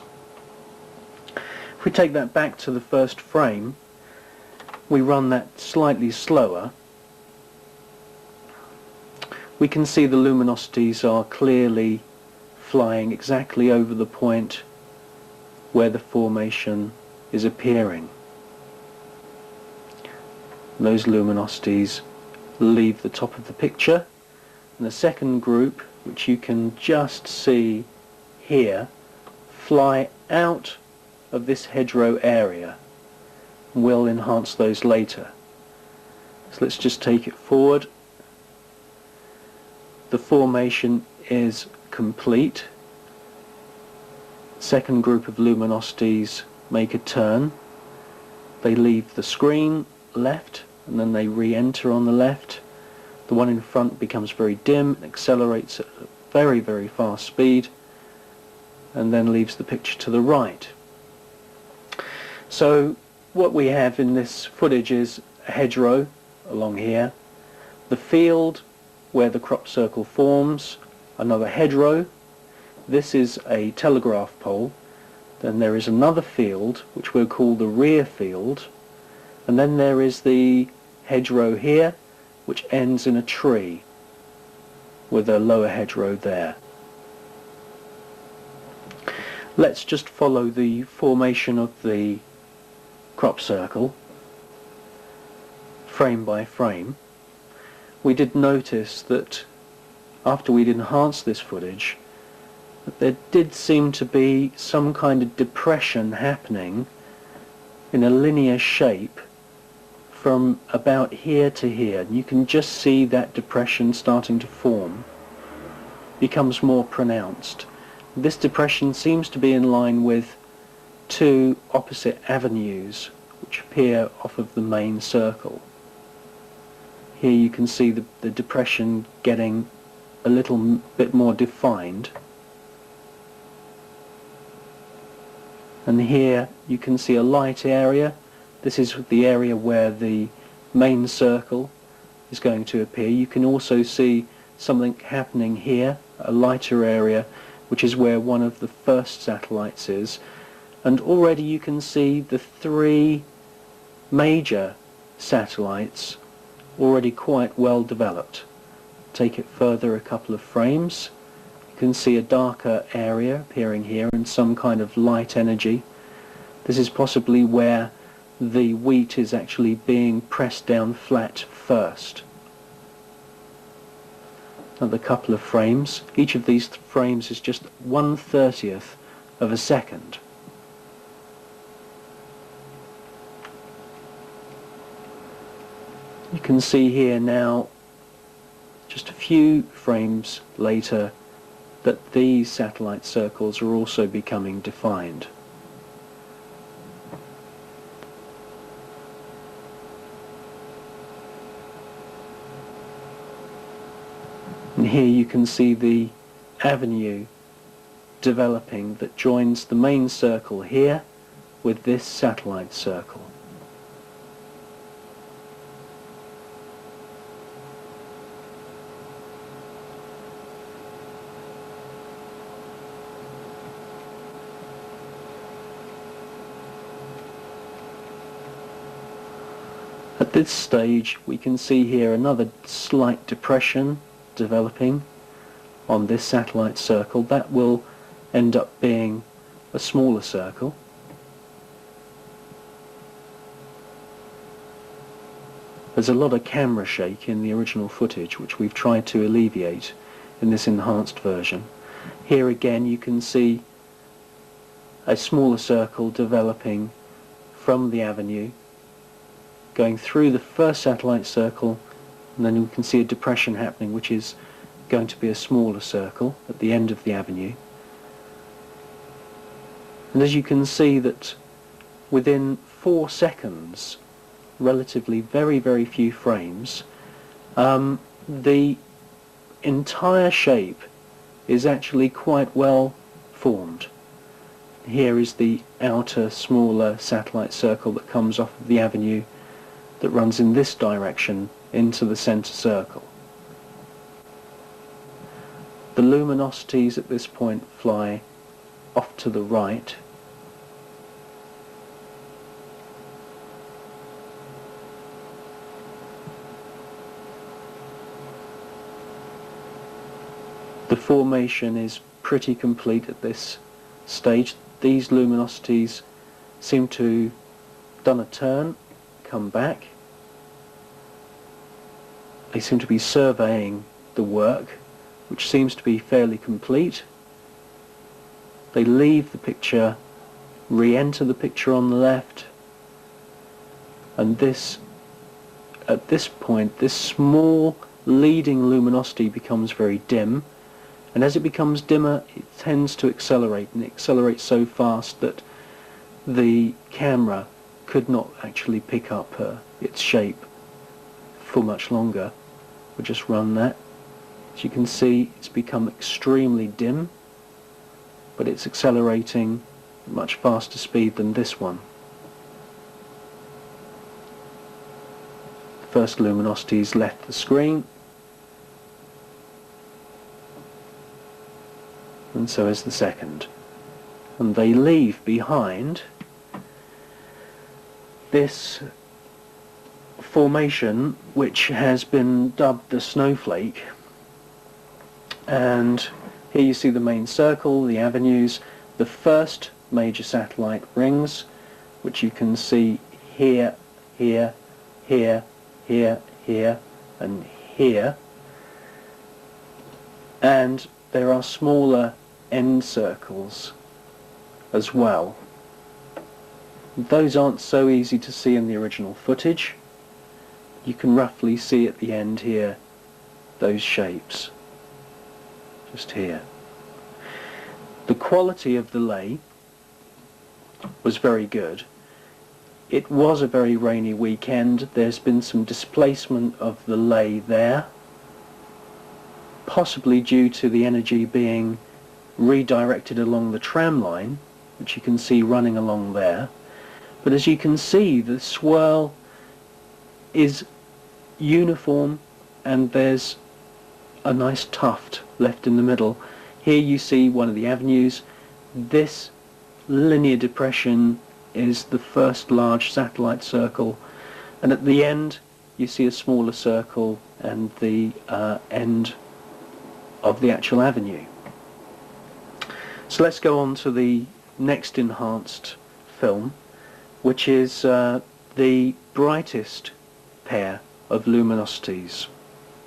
If we take that back to the first frame, we run that slightly slower, we can see the luminosities are clearly flying exactly over the point where the formation is appearing. Those luminosities leave the top of the picture, and the second group, which you can just see here, fly out of this hedgerow area. We'll enhance those later. So let's just take it forward. The formation is complete. Second group of luminosities make a turn. They leave the screen left and then they re-enter on the left. The one in front becomes very dim, accelerates at a very, very fast speed, and then leaves the picture to the right. So what we have in this footage is a hedgerow along here, the field where the crop circle forms, another hedgerow. This is a telegraph pole. Then there is another field which we'll call the rear field, and then there is the hedgerow here which ends in a tree with a lower hedgerow there. Let's just follow the formation of the crop circle frame by frame. We did notice that after we'd enhanced this footage that there did seem to be some kind of depression happening in a linear shape from about here to here. And you can just see that depression starting to form, becomes more pronounced. This depression seems to be in line with 2 opposite avenues which appear off of the main circle. Here you can see the depression getting a little bit more defined, and here you can see a light area. This is the area where the main circle is going to appear. You can also see something happening here, a lighter area, which is where one of the first satellites is, and already you can see the 3 major satellites already quite well developed. Take it further a couple of frames, you can see a darker area appearing here and some kind of light energy. This is possibly where the wheat is actually being pressed down flat first. Another couple of frames. Each of these frames is just 1/30th of a second. You can see here now, just a few frames later, that these satellite circles are also becoming defined. And here you can see the avenue developing that joins the main circle here with this satellite circle. At this stage we can see here another slight depression developing on this satellite circle. That will end up being a smaller circle. There's a lot of camera shake in the original footage, which we've tried to alleviate in this enhanced version. Here again you can see a smaller circle developing from the avenue, going through the first satellite circle, and then we can see a depression happening, which is going to be a smaller circle at the end of the avenue. And as you can see that within 4 seconds, relatively very few frames, the entire shape is actually quite well formed. Here is the outer smaller satellite circle that comes off of the avenue that runs in this direction into the centre circle. The luminosities at this point fly off to the right. The formation is pretty complete at this stage. These luminosities seem to have done a turn, come back. They seem to be surveying the work, which seems to be fairly complete. They leave the picture, re-enter the picture on the left, and this, at this point, this small leading luminosity becomes very dim, and as it becomes dimmer it tends to accelerate, and it accelerates so fast that the camera could not actually pick up its shape for much longer. We'll just run that. As you can see, it's become extremely dim, but it's accelerating at much faster speed than this one. The first luminosities left the screen, and so is the second. And they leave behind this formation which has been dubbed the snowflake. And here you see the main circle, the avenues, the first major satellite rings, which you can see here, here, here, here, here, and here. And there are smaller end circles as well. Those aren't so easy to see in the original footage. You can roughly see at the end here those shapes, just here. The quality of the lay was very good. It was a very rainy weekend. There's been some displacement of the lay there, possibly due to the energy being redirected along the tram line, which you can see running along there. But as you can see, the swirl is uniform, and there's a nice tuft left in the middle. Here you see one of the avenues. This linear depression is the first large satellite circle, and at the end you see a smaller circle and the end of the actual avenue. So let's go on to the next enhanced film, which is the brightest pair of luminosities.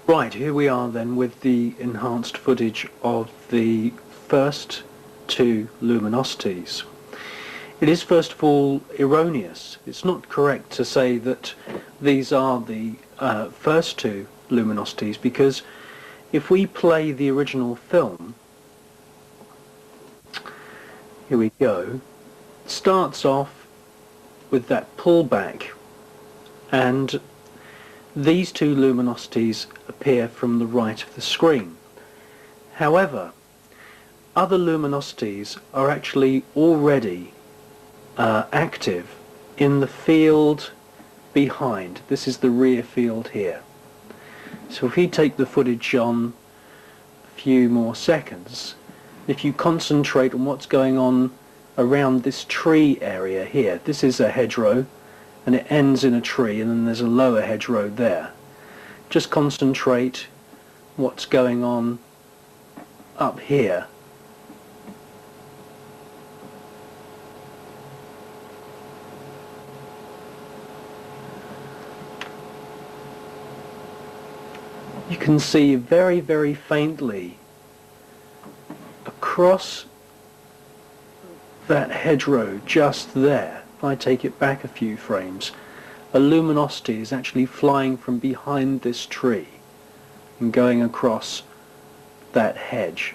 Right, here we are then with the enhanced footage of the first two luminosities. It is first of all erroneous. It's not correct to say that these are the first two luminosities, because if we play the original film, here we go, it starts off with that pullback, and these two luminosities appear from the right of the screen. However, other luminosities are actually already active in the field behind. This is the rear field here. So if we take the footage on a few more seconds, if you concentrate on what's going on around this tree area here, this is a hedgerow and it ends in a tree, and then there's a lower hedgerow there. Just concentrate what's going on up here. You can see very, very faintly across that hedgerow just there. If I take it back a few frames, a luminosity is actually flying from behind this tree and going across that hedge.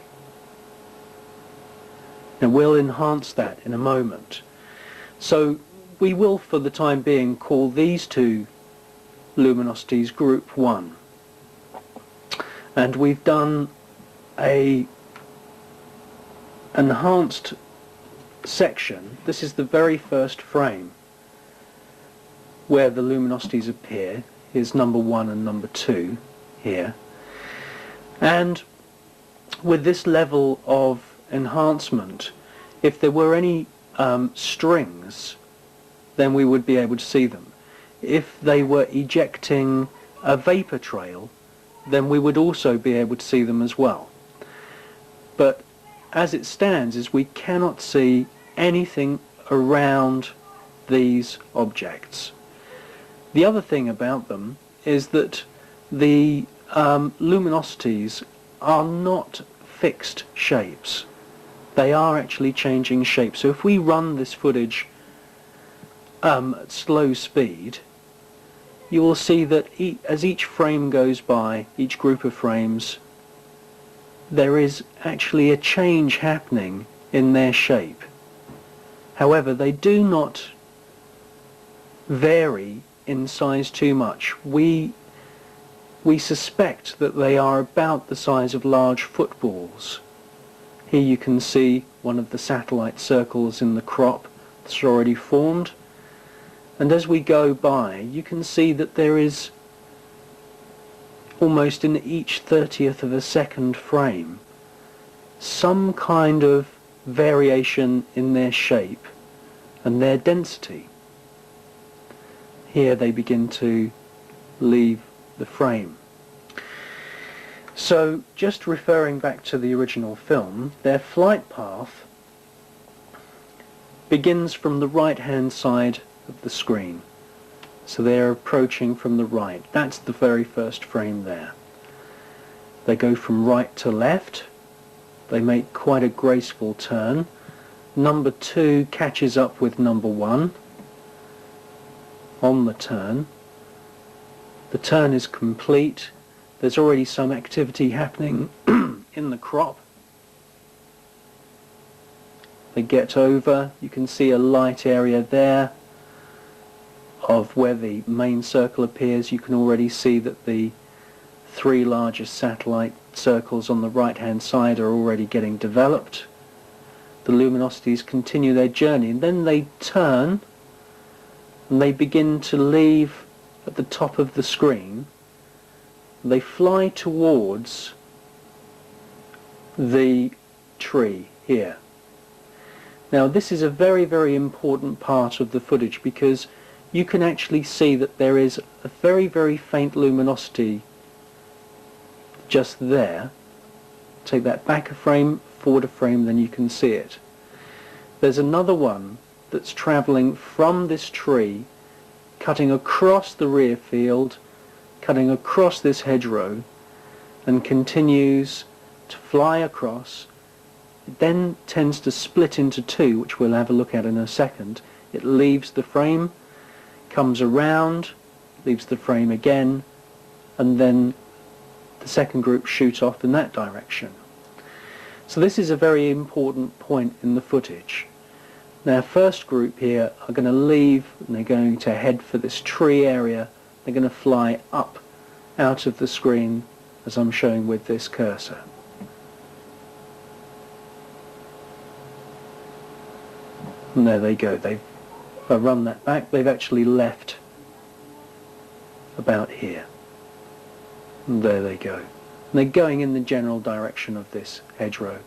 Now we'll enhance that in a moment. So we will, for the time being, call these two luminosities group 1. And we've done a enhanced section. This is the very first frame where the luminosities appear. Here's number 1 and number 2 here. And with this level of enhancement, if there were any strings, then we would be able to see them. If they were ejecting a vapor trail, then we would also be able to see them as well. But as it stands, is we cannot see anything around these objects. The other thing about them is that the luminosities are not fixed shapes. They are actually changing shape. So if we run this footage at slow speed, you will see that as each frame goes by, each group of frames, there is actually a change happening in their shape. However, they do not vary in size too much. We suspect that they are about the size of large footballs. Here you can see one of the satellite circles in the crop that's already formed. And as we go by, you can see that there is almost in each 30th of a second frame some kind of variation in their shape and their density. Here they begin to leave the frame. So just referring back to the original film, their flight path begins from the right hand side of the screen. So they're approaching from the right. That's the very first frame there. They go from right to left. They make quite a graceful turn. Number 2 catches up with number 1 on the turn. The turn is complete. There's already some activity happening in the crop. They get over. You can see a light area there of where the main circle appears. You can already see that the 3 largest satellite circles on the right hand side are already getting developed. The luminosities continue their journey, and then they turn and they begin to leave at the top of the screen. They fly towards the tree here. Now this is a very, very important part of the footage, because you can actually see that there is a very, very faint luminosity just there. Take that back a frame forward a frame, then you can see it. There's another one that's travelling from this tree, cutting across the rear field, cutting across this hedgerow, and continues to fly across. It then tends to split into two, which we'll have a look at in a second. It leaves the frame, comes around, leaves the frame again, and then the second group shoot off in that direction. So this is a very important point in the footage. Now, first group here are going to leave, and they're going to head for this tree area. They're going to fly up out of the screen, as I'm showing with this cursor. And there they go. If I run that back, they've actually left about here. And there they go. And they're going in the general direction of this hedgerow.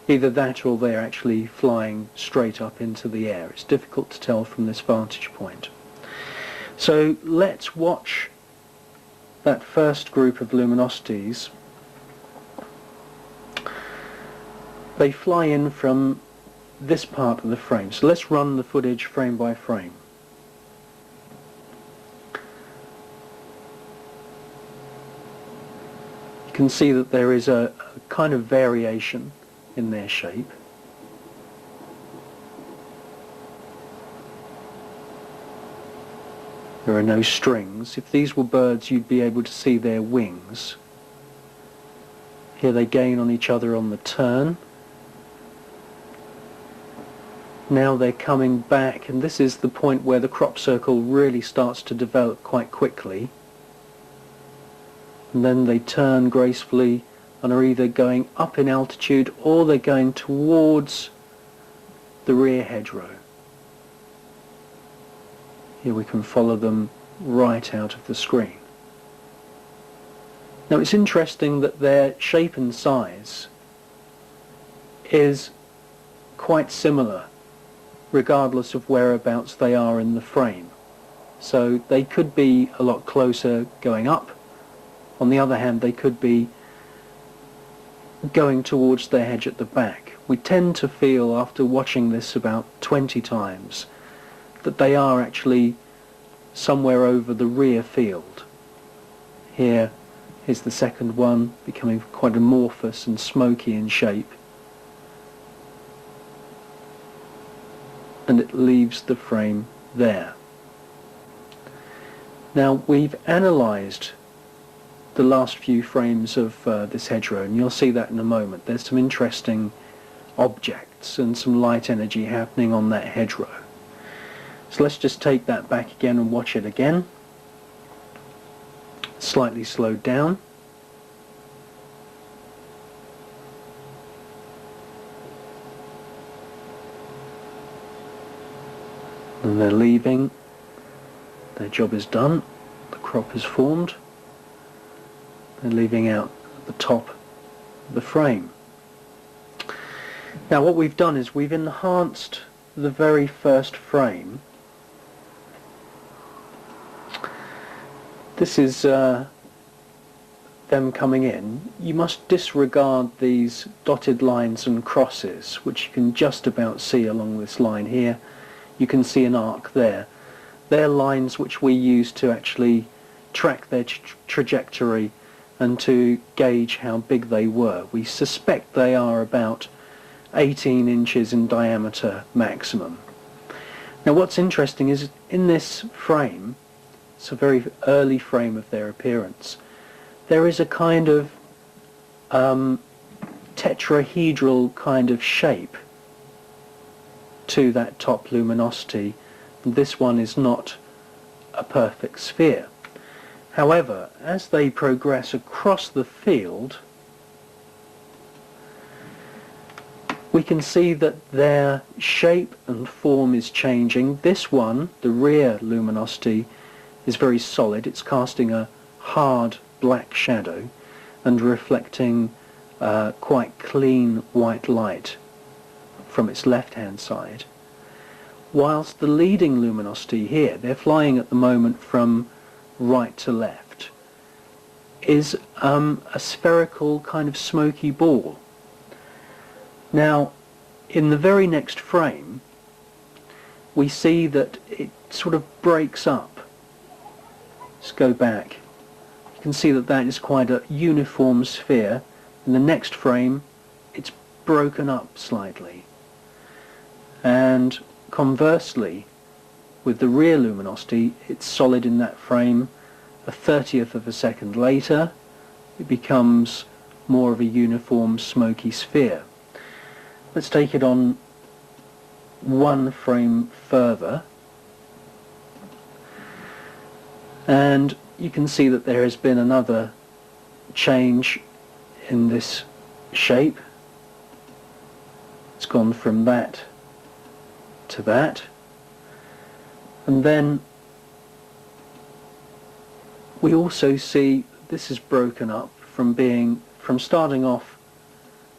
Either that or they're actually flying straight up into the air. It's difficult to tell from this vantage point. So let's watch that first group of luminosities. They fly in from this part of the frame. So let's run the footage frame by frame. You can see that there is a kind of variation in their shape. There are no strings. If these were birds, you'd be able to see their wings. Here they gain on each other on the turn. Now they're coming back, and this is the point where the crop circle really starts to develop quite quickly. And then they turn gracefully and are either going up in altitude or they're going towards the rear hedgerow. Here we can follow them right out of the screen. Now it's interesting that their shape and size is quite similar regardless of whereabouts they are in the frame. So they could be a lot closer going up. On the other hand, they could be going towards their hedge at the back. We tend to feel, after watching this about 20 times, that they are actually somewhere over the rear field. Here is the second one, becoming quite amorphous and smoky in shape. And it leaves the frame there. Now we've analysed the last few frames of this hedgerow, and you'll see that in a moment. There's some interesting objects and some light energy happening on that hedgerow. So let's just take that back again and watch it again. Slightly slowed down. And they're leaving. Their job is done. The crop is formed. They're leaving out the top of the frame. Now what we've done is we've enhanced the very first frame. This is them coming in. You must disregard these dotted lines and crosses, which you can just about see along this line here. You can see an arc there. They're lines which we use to actually track their trajectory and to gauge how big they were. We suspect they are about 18 inches in diameter maximum. Now what's interesting is in this frame, it's a very early frame of their appearance, there is a kind of tetrahedral kind of shape to that top luminosity. This one is not a perfect sphere. However, as they progress across the field, we can see that their shape and form is changing. This one, the rear luminosity, is very solid. It's casting a hard black shadow and reflecting quite clean white light from its left-hand side. Whilst the leading luminosity here, they're flying at the moment from right to left, is a spherical kind of smoky ball. Now, in the very next frame, we see that it sort of breaks up. Let's go back. You can see that that is quite a uniform sphere. In the next frame, it's broken up slightly. And conversely, with the rear luminosity, it's solid in that frame. A 30th of a second later, it becomes more of a uniform smoky sphere. Let's take it on one frame further, and you can see that there has been another change in this shape. It's gone from that to that, and then we also see this is broken up from starting off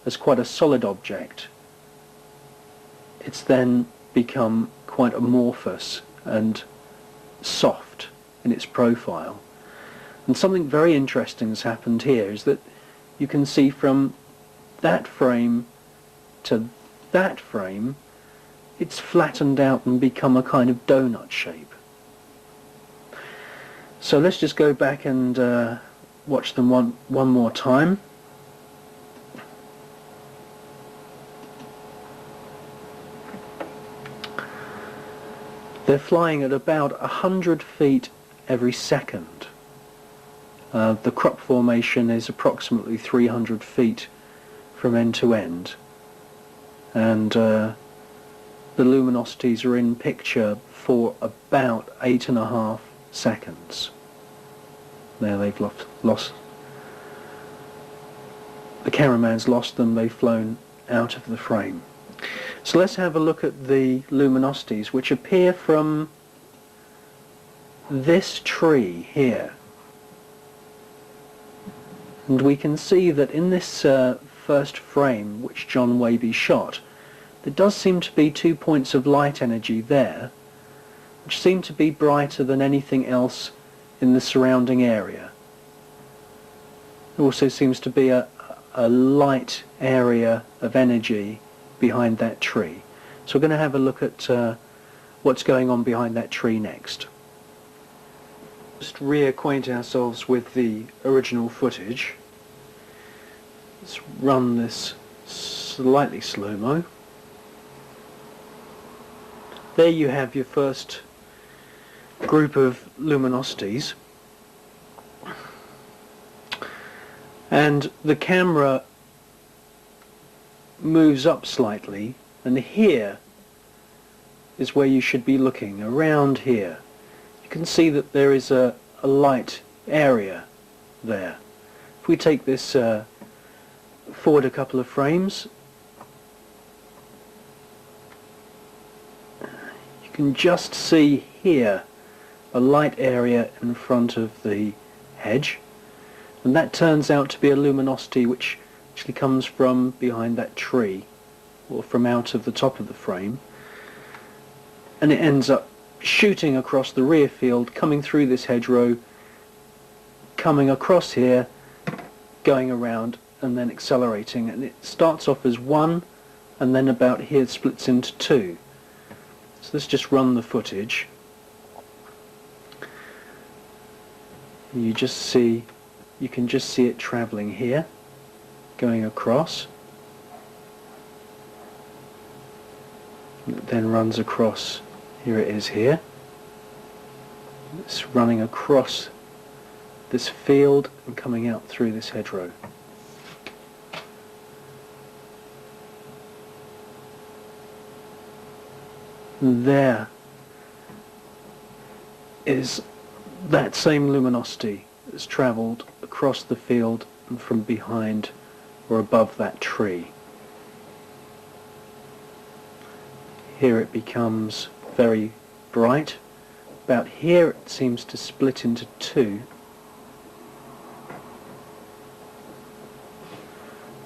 as quite a solid object. It's then become quite amorphous and soft in its profile. And something very interesting has happened here is that you can see from that frame to that frame, it's flattened out and become a kind of donut shape. So let's just go back and watch them one more time. They're flying at about 100 feet every second. The crop formation is approximately 300 feet from end to end, and the luminosities are in picture for about 8.5 seconds. There they've lost. The cameraman's lost them, they've flown out of the frame. So let's have a look at the luminosities, which appear from this tree here. And we can see that in this first frame, which John Waby shot, there does seem to be 2 points of light energy there, which seem to be brighter than anything else in the surrounding area. There also seems to be a light area of energy behind that tree. So we're going to have a look at what's going on behind that tree next. Just reacquaint ourselves with the original footage. Let's run this slightly slow-mo. There you have your first group of luminosities, and the camera moves up slightly, and here is where you should be looking, around here. You can see that there is a light area there. If we take this forward a couple of frames, you can just see here a light area in front of the hedge, and that turns out to be a luminosity which actually comes from behind that tree, or from out of the top of the frame, and it ends up shooting across the rear field, coming through this hedgerow, coming across here, going around, and then accelerating. And it starts off as one, and then about here splits into two. So let's just run the footage. You can just see it travelling here, going across, and it then runs across. Here it is here. It's running across this field and coming out through this hedgerow. And there is that same luminosity that's travelled across the field and from behind or above that tree. Here it becomes very bright. About here it seems to split into two.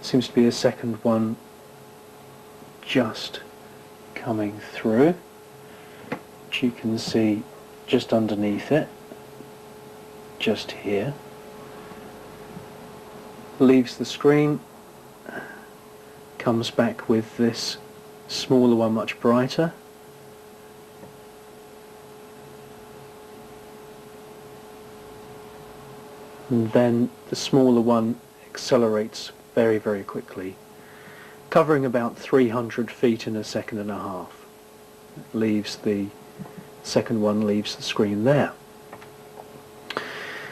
Seems to be a second one just coming through, which you can see just underneath it, just here. Leaves the screen, comes back with this smaller one much brighter. And then the smaller one accelerates very, very quickly, covering about 300 feet in a second and a half. The second one leaves the screen there.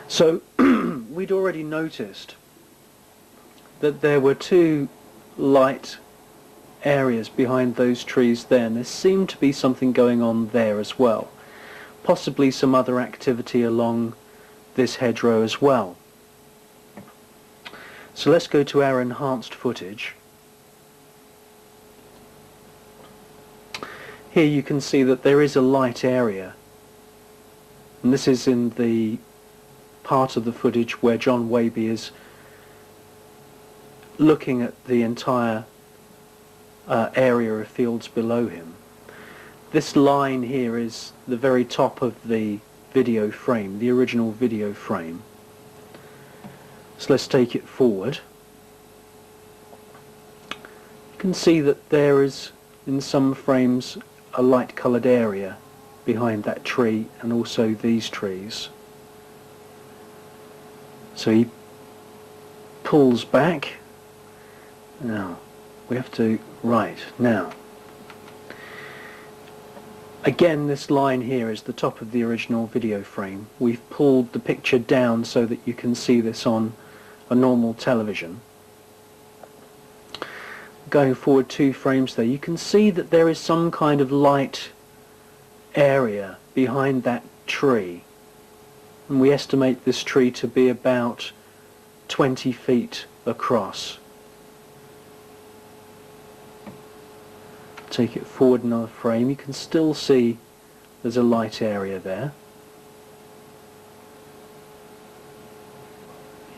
So we'd already noticed that there were two light areas behind those trees there, and there seemed to be something going on there as well. Possibly some other activity along this hedgerow as well. So let's go to our enhanced footage. Here you can see that there is a light area, and this is in the part of the footage where John Waby is looking at the entire area of fields below him. This line here is the very top of the video frame, the original video frame. So let's take it forward. You can see that there is, in some frames, a light coloured area behind that tree and also these trees. So he pulls back. Now we have to, right, now again this line here is the top of the original video frame. We've pulled the picture down so that you can see this on a normal television. Going forward 2 frames there, you can see that there is some kind of light area behind that tree, and we estimate this tree to be about 20 feet across. Take it forward another frame, you can still see there's a light area there.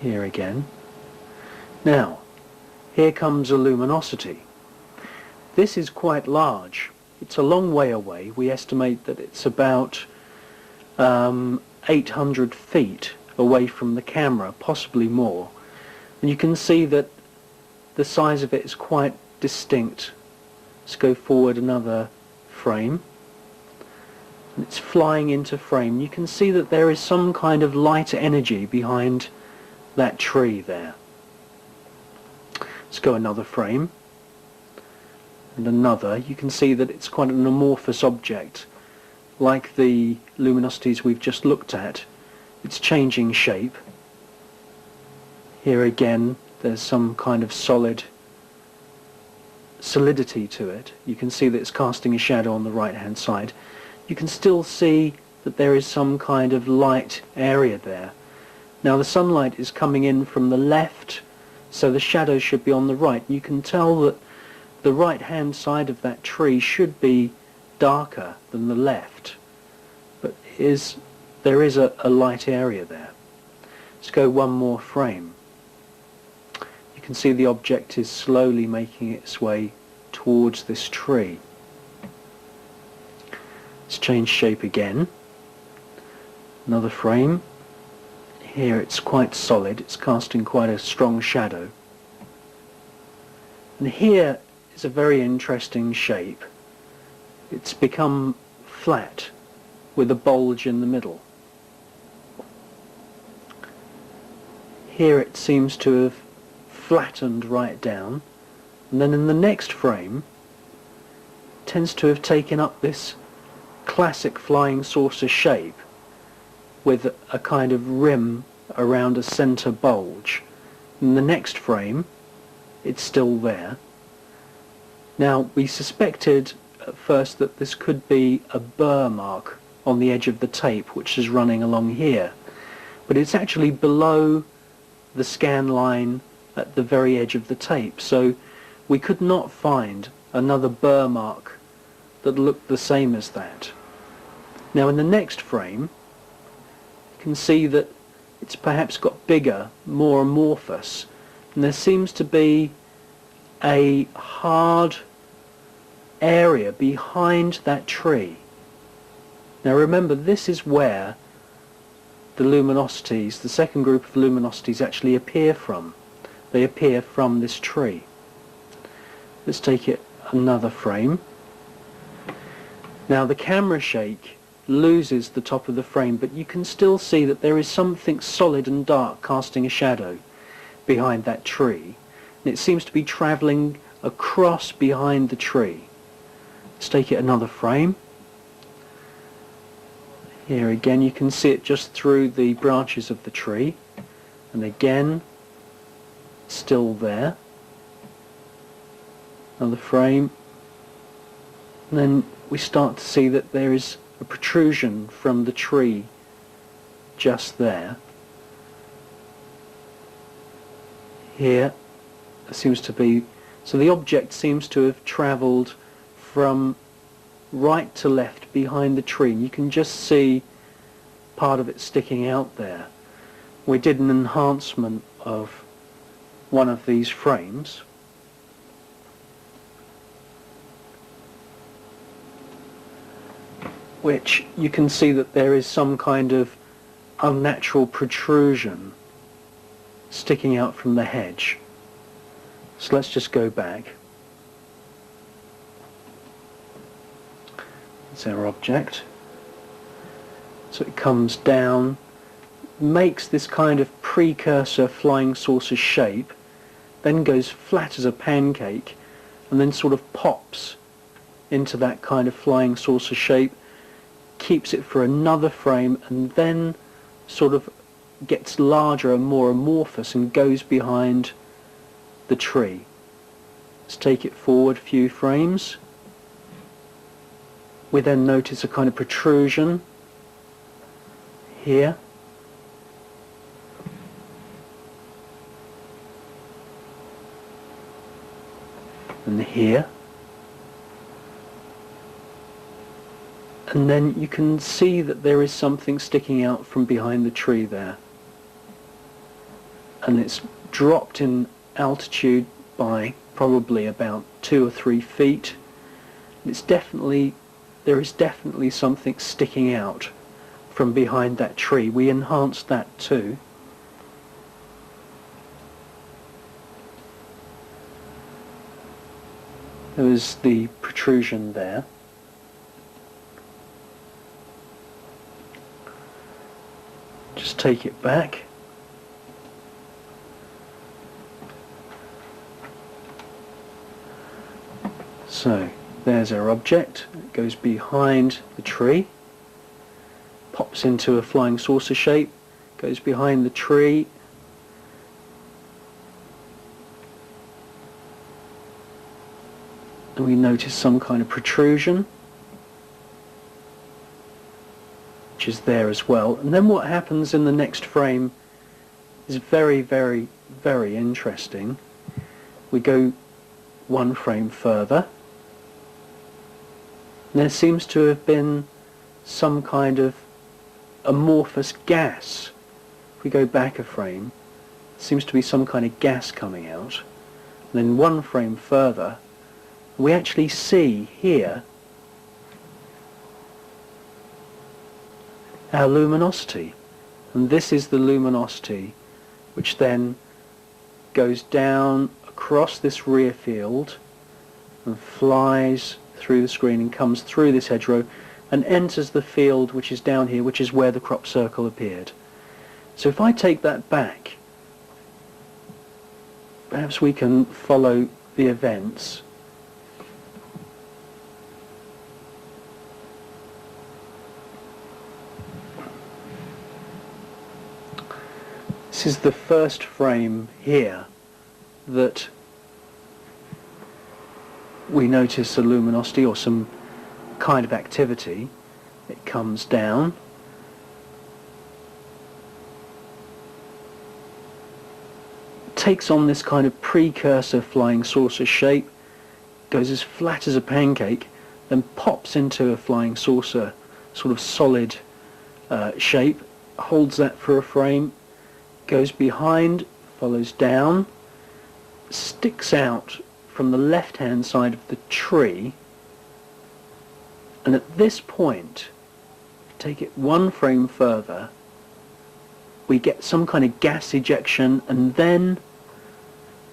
Here again. Now, here comes a luminosity. This is quite large. It's a long way away. We estimate that it's about 800 feet away from the camera, possibly more. And you can see that the size of it is quite distinct. Let's go forward another frame. And it's flying into frame. You can see that there is some kind of light energy behind that tree there. Let's go another frame. And another. You can see that it's quite an amorphous object. Like the luminosities we've just looked at, it's changing shape. Here again, there's some kind of solidity to it. You can see that it's casting a shadow on the right hand side. You can still see that there is some kind of light area there. Now the sunlight is coming in from the left, so the shadow should be on the right. You can tell that the right hand side of that tree should be darker than the left, but there is a light area there. Let's go one more frame. You can see the object is slowly making its way towards this tree. Let's change shape again. Another frame. Here it's quite solid, it's casting quite a strong shadow. And here is a very interesting shape. It's become flat with a bulge in the middle. Here it seems to have flattened right down, and then in the next frame it tends to have taken up this classic flying saucer shape with a kind of rim around a centre bulge. In the next frame it's still there. Now we suspected at first that this could be a burr mark on the edge of the tape which is running along here, but it's actually below the scan line at the very edge of the tape, so we could not find another burr mark that looked the same as that. Now in the next frame you can see that it's perhaps got bigger, more amorphous, and there seems to be a hard area behind that tree. Now remember, this is where the luminosities, the second group of luminosities, actually appear from. They appear from this tree. Let's take it another frame. Now the camera shake loses the top of the frame, but you can still see that there is something solid and dark casting a shadow behind that tree. And it seems to be travelling across behind the tree. Let's take it another frame. Here again you can see it just through the branches of the tree. And again, still there. Another frame. And then we start to see that there is a protrusion from the tree just there. Here there seems to be, so the object seems to have travelled from right to left behind the tree. You can just see part of it sticking out there. We did an enhancement of one of these frames. Which you can see that there is some kind of unnatural protrusion sticking out from the hedge. So let's just go back. It's our object. So it comes down, makes this kind of precursor flying saucer shape, then goes flat as a pancake, and then sort of pops into that kind of flying saucer shape, keeps it for another frame, and then sort of gets larger and more amorphous and goes behind the tree. Let's take it forward a few frames. We then notice a kind of protrusion here. And here. And then you can see that there is something sticking out from behind the tree there. And it's dropped in altitude by probably about 2 or 3 feet. It's definitely, there is definitely something sticking out from behind that tree. We enhanced that too. There was the protrusion there. Just take it back. So there's our object. It goes behind the tree, pops into a flying saucer shape, goes behind the tree, and we notice some kind of protrusion, which is there as well. And then what happens in the next frame is very, very, very interesting. We go one frame further. And there seems to have been some kind of amorphous gas. If we go back a frame, there seems to be some kind of gas coming out. And then one frame further, we actually see here our luminosity. And this is the luminosity which then goes down across this rear field and flies through the screen and comes through this hedgerow and enters the field which is down here, which is where the crop circle appeared. So if I take that back, perhaps we can follow the events. This is the first frame here that we notice a luminosity or some kind of activity. It comes down. Takes on this kind of precursor flying saucer shape, goes as flat as a pancake, then pops into a flying saucer sort of solid shape, holds that for a frame, goes behind, follows down, sticks out from the left-hand side of the tree, and at this point, take it one frame further, we get some kind of gas ejection, and then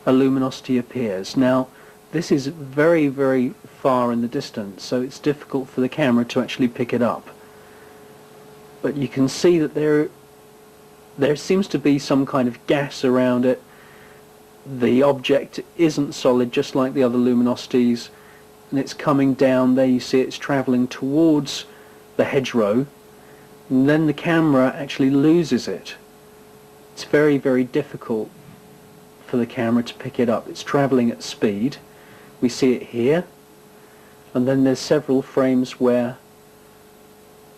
a luminosity appears. Now, this is very, very far in the distance, so it's difficult for the camera to actually pick it up. But you can see that there seems to be some kind of gas around it. The object isn't solid, just like the other luminosities, and it's coming down. There you see it's travelling towards the hedgerow, and then the camera actually loses it. It's very, very difficult for the camera to pick it up. It's travelling at speed. We see it here, and then there's several frames where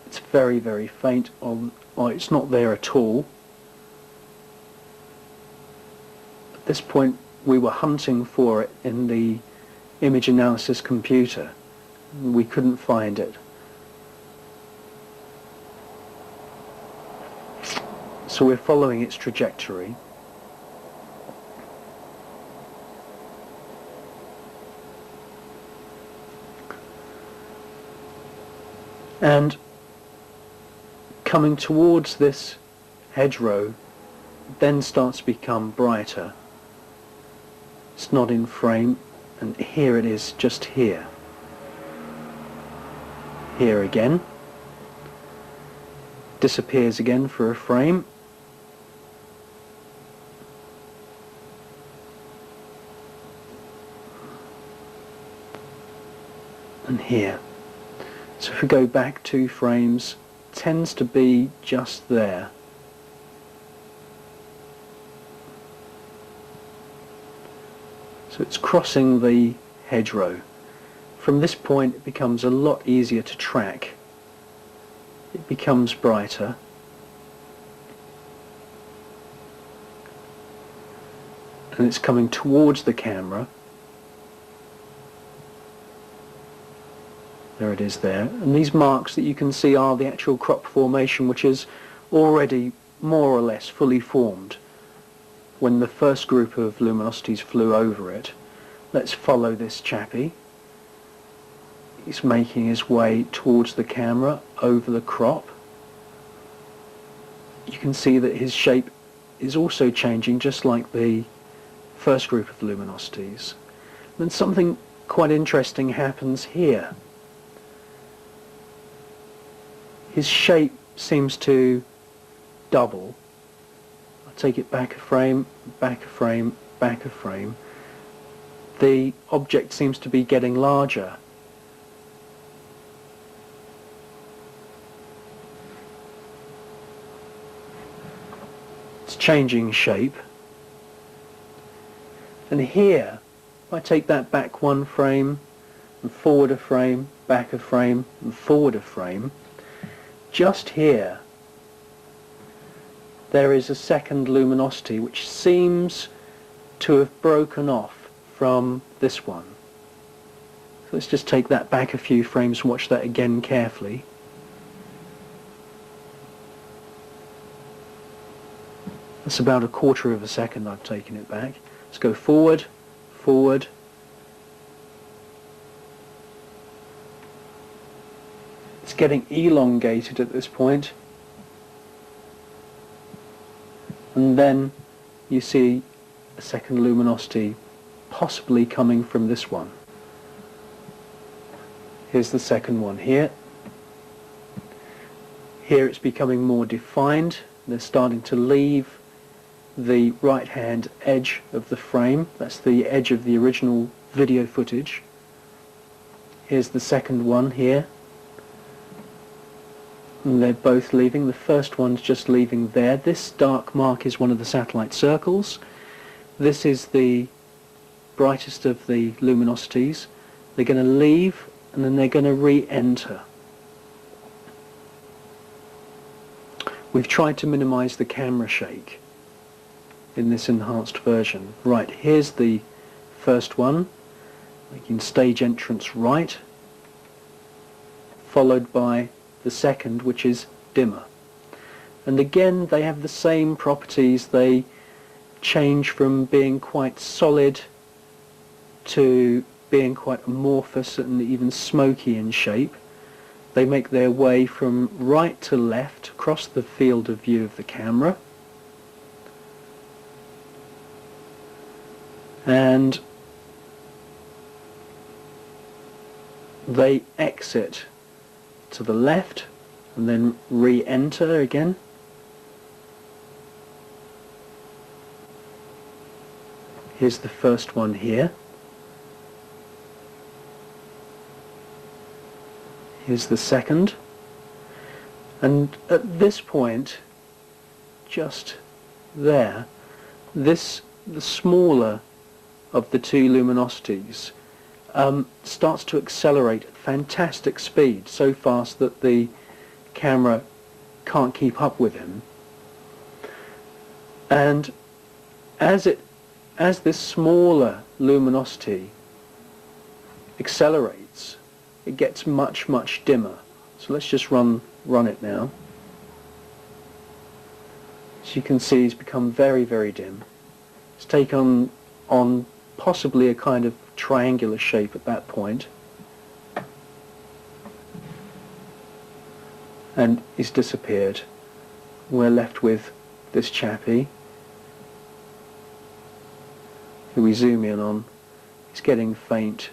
it's very, very faint, or it's not there at all. At this point we were hunting for it in the image analysis computer. We couldn't find it. So we're following its trajectory. And coming towards this hedgerow then starts to become brighter. It's not in frame, and here it is, just here. Here again. Disappears again for a frame. And here. So if we go back 2 frames, tends to be just there. So it's crossing the hedgerow. From this point it becomes a lot easier to track. It becomes brighter. And it's coming towards the camera. There it is there. And these marks that you can see are the actual crop formation, which is already more or less fully formed when the first group of luminosities flew over it. Let's follow this chappie. He's making his way towards the camera over the crop. You can see that his shape is also changing, just like the first group of luminosities. Then something quite interesting happens here. His shape seems to double. I'll take it back a frame, back a frame, back a frame. The object seems to be getting larger. It's changing shape. And here, if I take that back 1 frame, and forward a frame, back a frame, and forward a frame, just here there is a second luminosity which seems to have broken off from this one. So let's just take that back a few frames and watch that again carefully. That's about 1/4 of a second I've taken it back. Let's go forward, forward. It's getting elongated at this point, and then you see a second luminosity possibly coming from this one. Here's the second one here. Here it's becoming more defined. They're starting to leave the right hand edge of the frame. That's the edge of the original video footage. Here's the second one here. And they're both leaving. The first one's just leaving there. This dark mark is one of the satellite circles. This is the brightest of the luminosities. They're going to leave and then they're going to re-enter. We've tried to minimize the camera shake in this enhanced version. Right, here's the first one, making stage entrance right, followed by the second, which is dimmer. And again they have the same properties. They change from being quite solid to being quite amorphous and even smoky in shape. They make their way from right to left across the field of view of the camera, and they exit to the left and then re-enter again. Here's the first one here. Here's the second. And at this point, just there, the smaller of the two luminosities starts to accelerate at fantastic speed, so fast that the camera can't keep up with him. And as this smaller luminosity accelerates, it gets much, much dimmer. So let's just run it now. As you can see, it's become very, very dim. It's taken on possibly a kind of triangular shape at that point, and it's disappeared. We're left with this chappie, who we zoom in on. He's getting faint.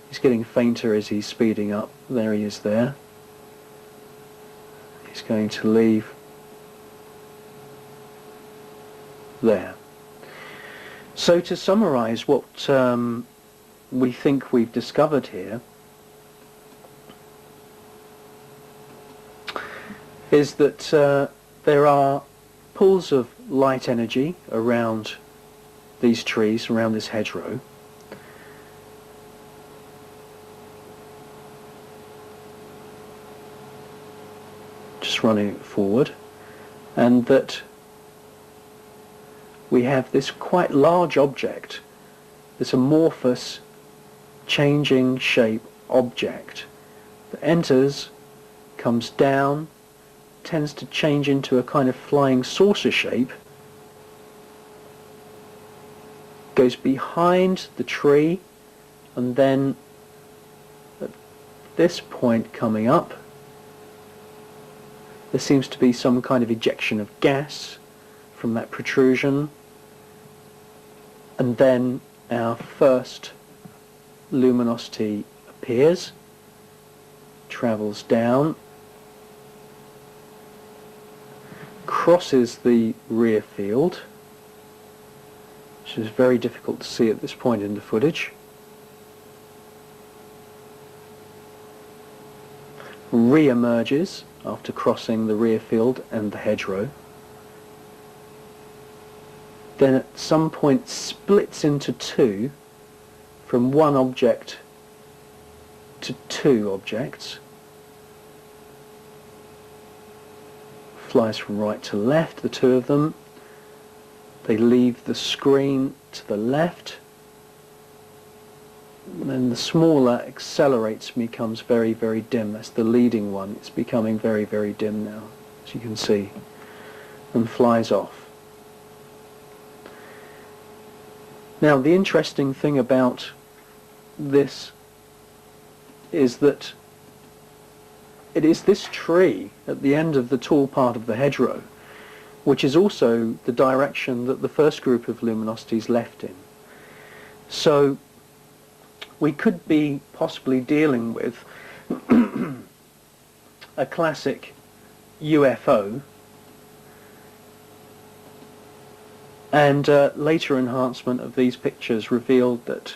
He's getting fainter as he's speeding up. There he is there. He's going to leave there. So to summarize what we think we've discovered here is that there are pools of light energy around these trees, around this hedgerow. Just running it forward, and that we have this quite large object, this amorphous, changing shape object that enters, comes down, tends to change into a kind of flying saucer shape, goes behind the tree, and then at this point coming up, there seems to be some kind of ejection of gas from that protrusion, and then our first luminosity appears, travels down, crosses the rear field, which is very difficult to see at this point in the footage, re-emerges after crossing the rear field and the hedgerow, then at some point splits into two, from one object to two objects, flies from right to left, the two of them. They leave the screen to the left, and then the smaller accelerates and becomes very, very dim. That's the leading one. It's becoming very, very dim now, as you can see, and flies off. Now, the interesting thing about this is that it is this tree at the end of the tall part of the hedgerow, which is also the direction that the first group of luminosities left in. So we could be possibly dealing with a classic UFO, and later enhancement of these pictures revealed that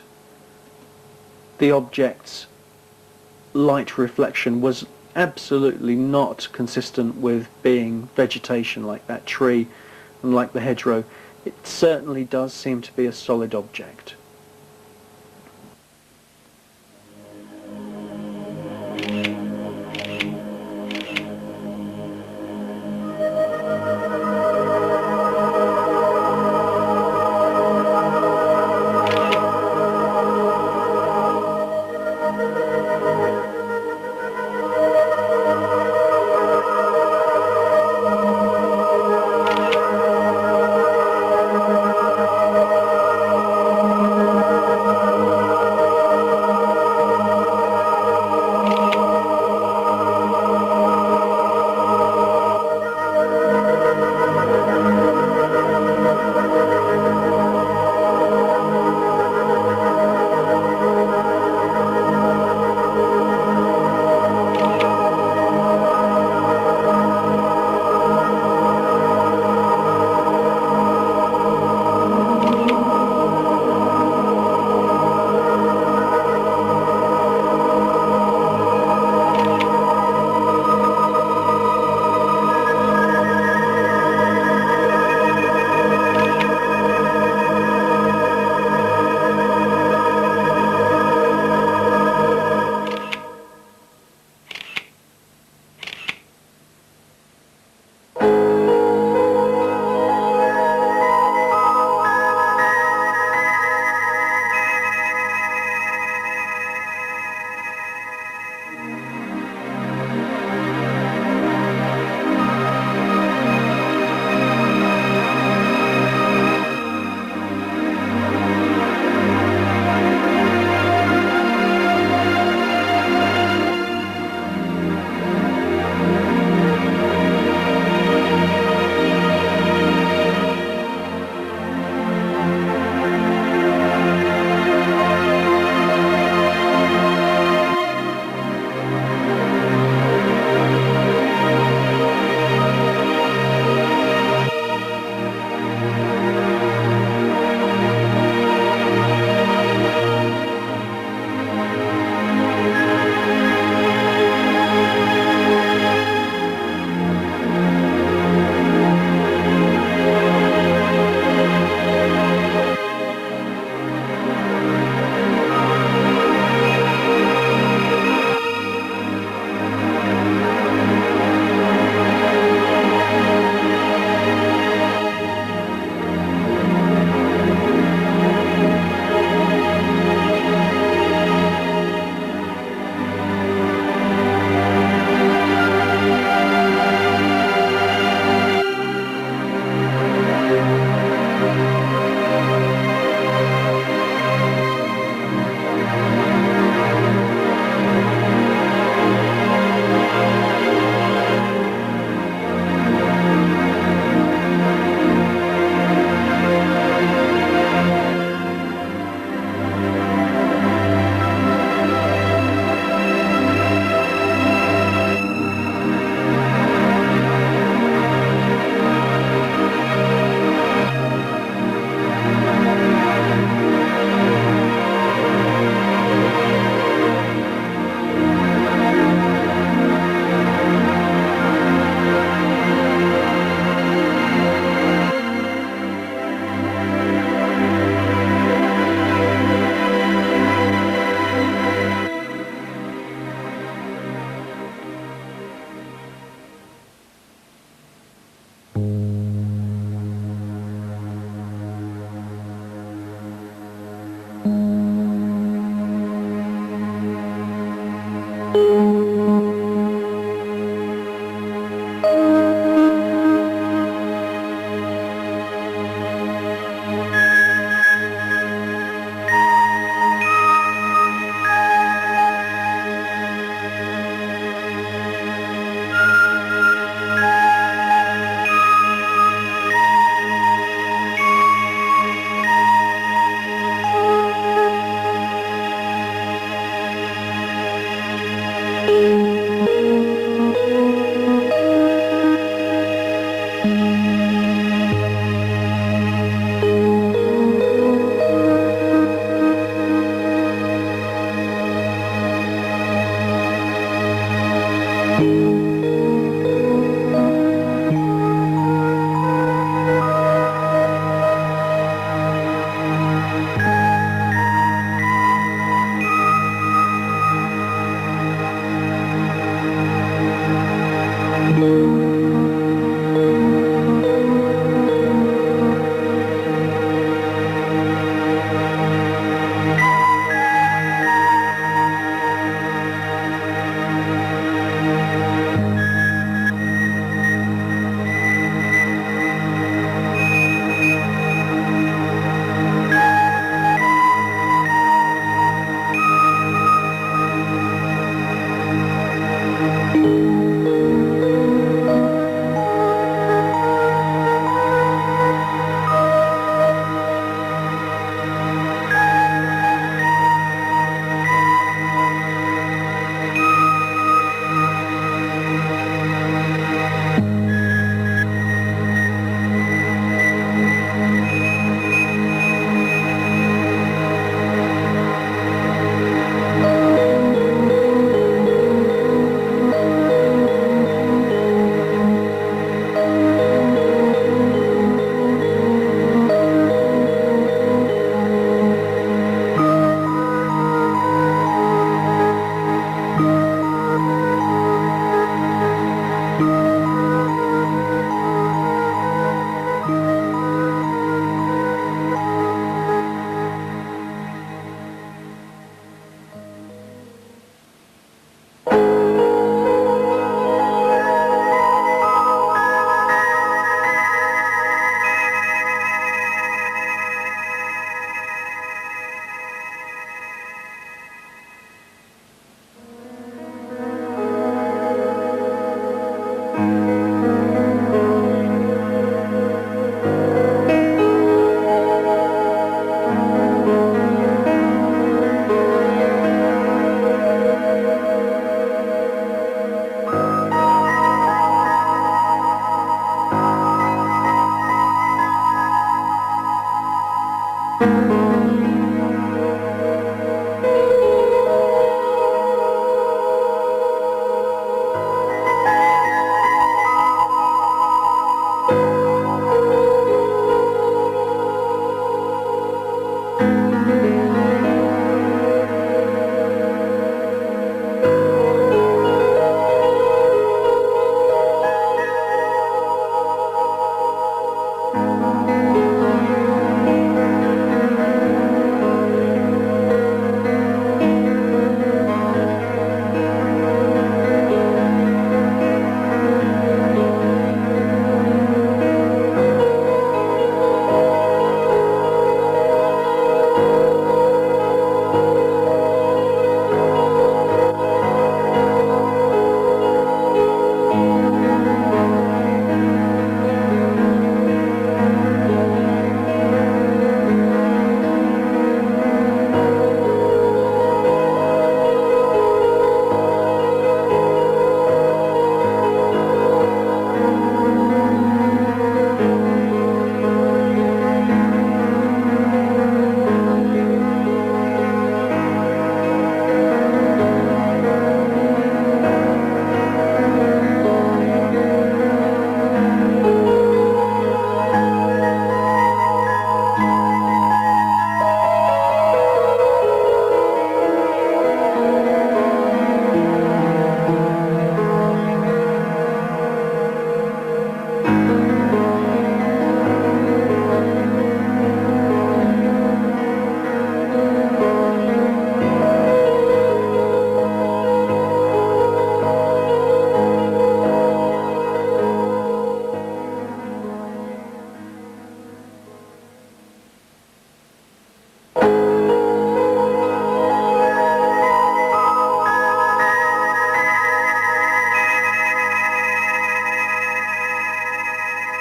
the object's light reflection was absolutely not consistent with being vegetation like that tree and like the hedgerow. It certainly does seem to be a solid object.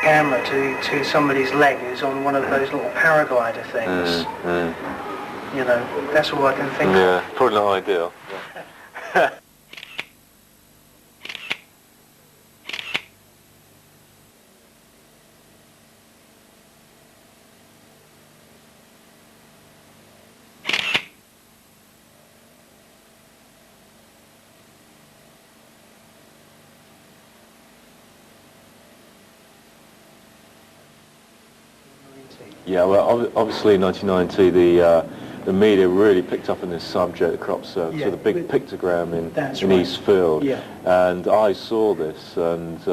Camera to somebody's leg who's on one of those little paraglider things. You know, that's all I can think of. Yeah, probably not ideal. Yeah, well, obviously in 1990 the media really picked up on this subject, the crop circle, so the big pictogram in East Field. Yeah. And I saw this and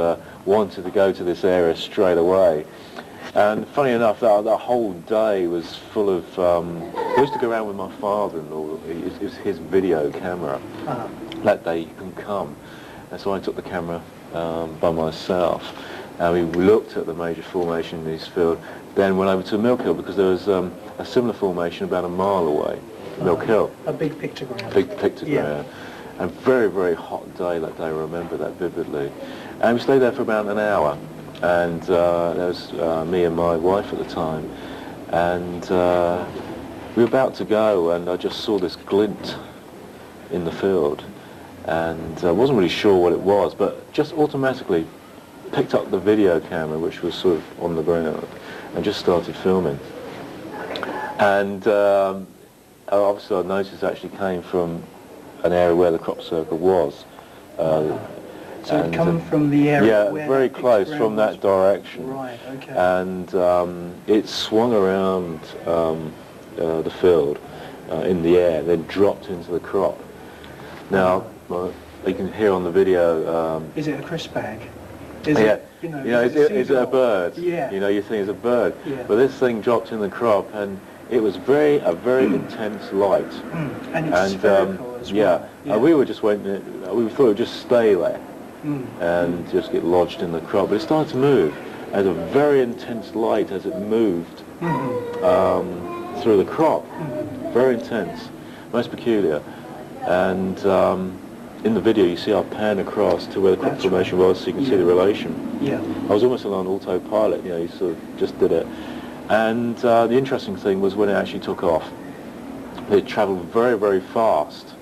wanted to go to this area straight away. And funny enough, that whole day was full of... I used to go around with my father-in-law, it was his video camera. That day, you can come. And so I took the camera by myself. And we looked at the major formation in East Field. Then went over to Milk Hill because there was a similar formation about a mile away, Milk Hill. A big pictogram. Big pictogram. Yeah. And very, very hot day that day, I remember that vividly. And we stayed there for about an hour. And there was me and my wife at the time. And we were about to go and I just saw this glint in the field. And I wasn't really sure what it was, but just automatically picked up the video camera, which was sort of on the ground, and just started filming. And obviously I noticed it actually came from an area where the crop circle was. So it come from the area where... Yeah, very close from that direction. Right, okay. And it swung around the field in the air, then dropped into the crop. Now, you can hear on the video... is it a crisp bag? Is it a bird? Yeah. You know, you think it's a bird. Yeah. But this thing dropped in the crop, and it was a very intense light. And it's spherical as well. Yeah. Yeah. And we were just waiting. We thought it would just stay there and just get lodged in the crop. But it started to move. As a very intense light as it moved through the crop. Very intense, most peculiar. And in the video you see I pan across to where the crop formation was, so you can see the relation. Yeah. I was almost on autopilot, you know, you sort of just did it. And the interesting thing was when it actually took off. It travelled very, very fast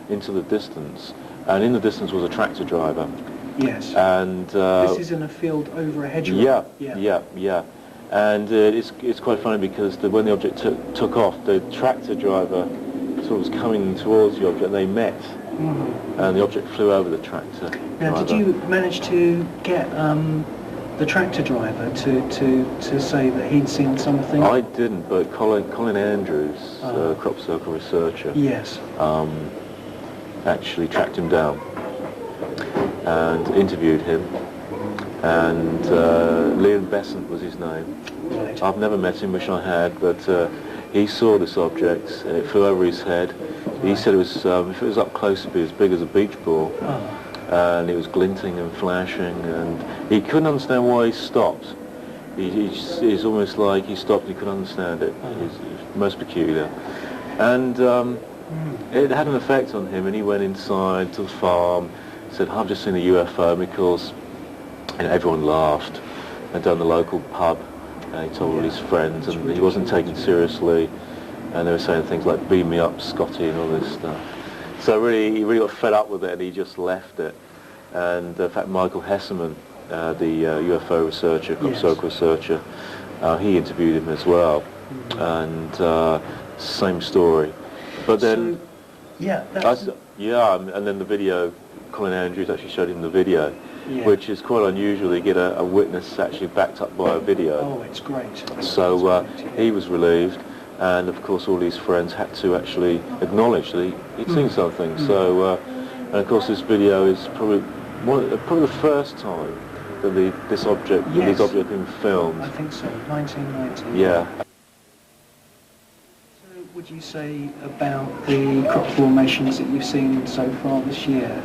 into the distance, and in the distance was a tractor driver. Yes. And this is in a field over a hedgerow. Yeah. And it's quite funny because when the object took off, the tractor driver sort of was coming towards the object, and they met. Mm-hmm. And the object flew over the tractor. Now, driver. did you manage to get the tractor driver to say that he'd seen something? I didn't, but Colin Andrews, crop circle researcher, yes, actually tracked him down and interviewed him. And Liam Besant was his name. Right. I've never met him, wish I had, but he saw this object and it flew over his head. Right. He said it was, if it was up close, it'd be as big as a beach ball. Oh. And it was glinting and flashing, and he couldn't understand why he stopped. It's almost like he stopped, he couldn't understand it. It's most peculiar. And it had an effect on him, and he went inside to the farm, said, I've just seen a UFO, because everyone laughed. They'd done the local pub, and he told all his friends, and he wasn't taken seriously, and they were saying things like, beam me up, Scotty, and all this stuff. So he really got fed up with it, and he just left it. And in fact, Michael Hesseman, the UFO researcher, crop circle researcher, he interviewed him as well, and same story. But then, and then the video, Colin Andrews actually showed him the video, which is quite unusual. You get a witness actually backed up by a video. Oh, it's great. So he was relieved. And of course all his friends had to actually acknowledge that he'd seen something. So, and of course this video is probably the first time that this object have been filmed. I think so, 1990. Yeah. So would you say about the crop formations that you've seen so far this year?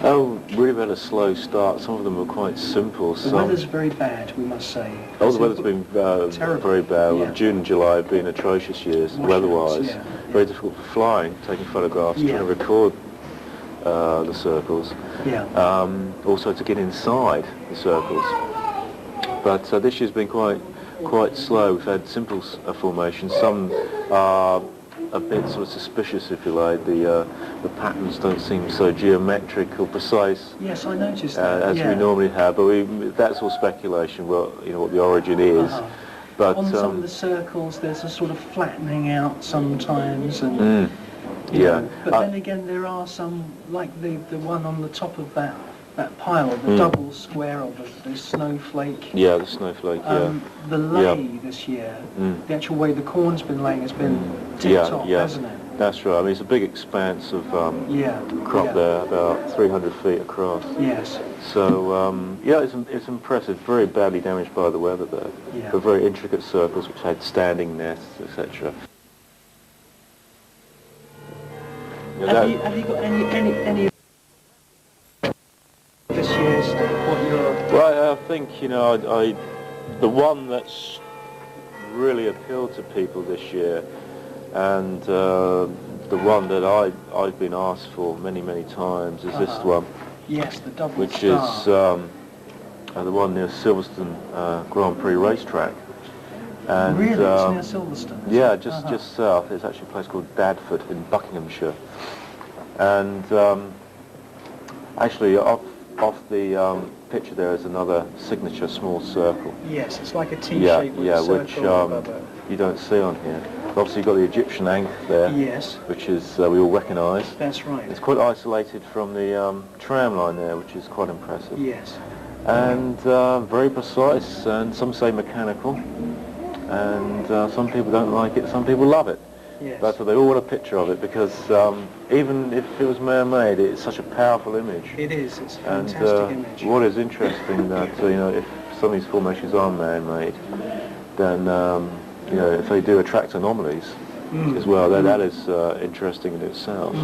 Oh, really had a slow start. Some of them were quite simple. The weather's very bad, we must say. Oh, the weather's been very bad. Yeah. June and July have been atrocious years, weather-wise. Very difficult for flying, taking photographs, trying to record the circles. Also to get inside the circles. But this year's been quite slow. We've had simple formations. Some are a bit sort of suspicious, if you like. The patterns don't seem so geometric or precise. Yes, I noticed that. As we normally have, but that's all speculation. Well, you know what the origin is. But on some of the circles, there's a sort of flattening out sometimes, and But then again, there are some, like the one on the top of that pile, the double square of the snowflake. Yeah, the snowflake, the lay this year, the actual way the corn's been laying has been tip-top, hasn't it? That's right. I mean, it's a big expanse of crop there, about 300 feet across. Yes. So, it's impressive. Very badly damaged by the weather, though. Yeah. But very intricate circles which had standing nests, etc. Have you got any this year's what you're... Well, I think, you know, the one that's really appealed to people this year, and the one that I've been asked for many times is this one. Yes, the double which star. Is the one near Silverstone Grand Prix racetrack. And, really? It's near Silverstone? Yeah, just south. There's actually a place called Dadford in Buckinghamshire. And actually off the picture there is another signature small circle. Yes, it's like a T-shape with a circle which you don't see on here. Obviously you've got the Egyptian ankh there, yes, which is we all recognise. That's right. It's quite isolated from the tram line there, which is quite impressive. Yes. And very precise, and some say mechanical, and some people don't like it, some people love it. Yes. But they all want a picture of it because even if it was man-made, it's such a powerful image. It is. It's a fantastic image. What is interesting that you know, if some of these formations are man-made, then you know, if they do attract anomalies as well, then that is interesting in itself.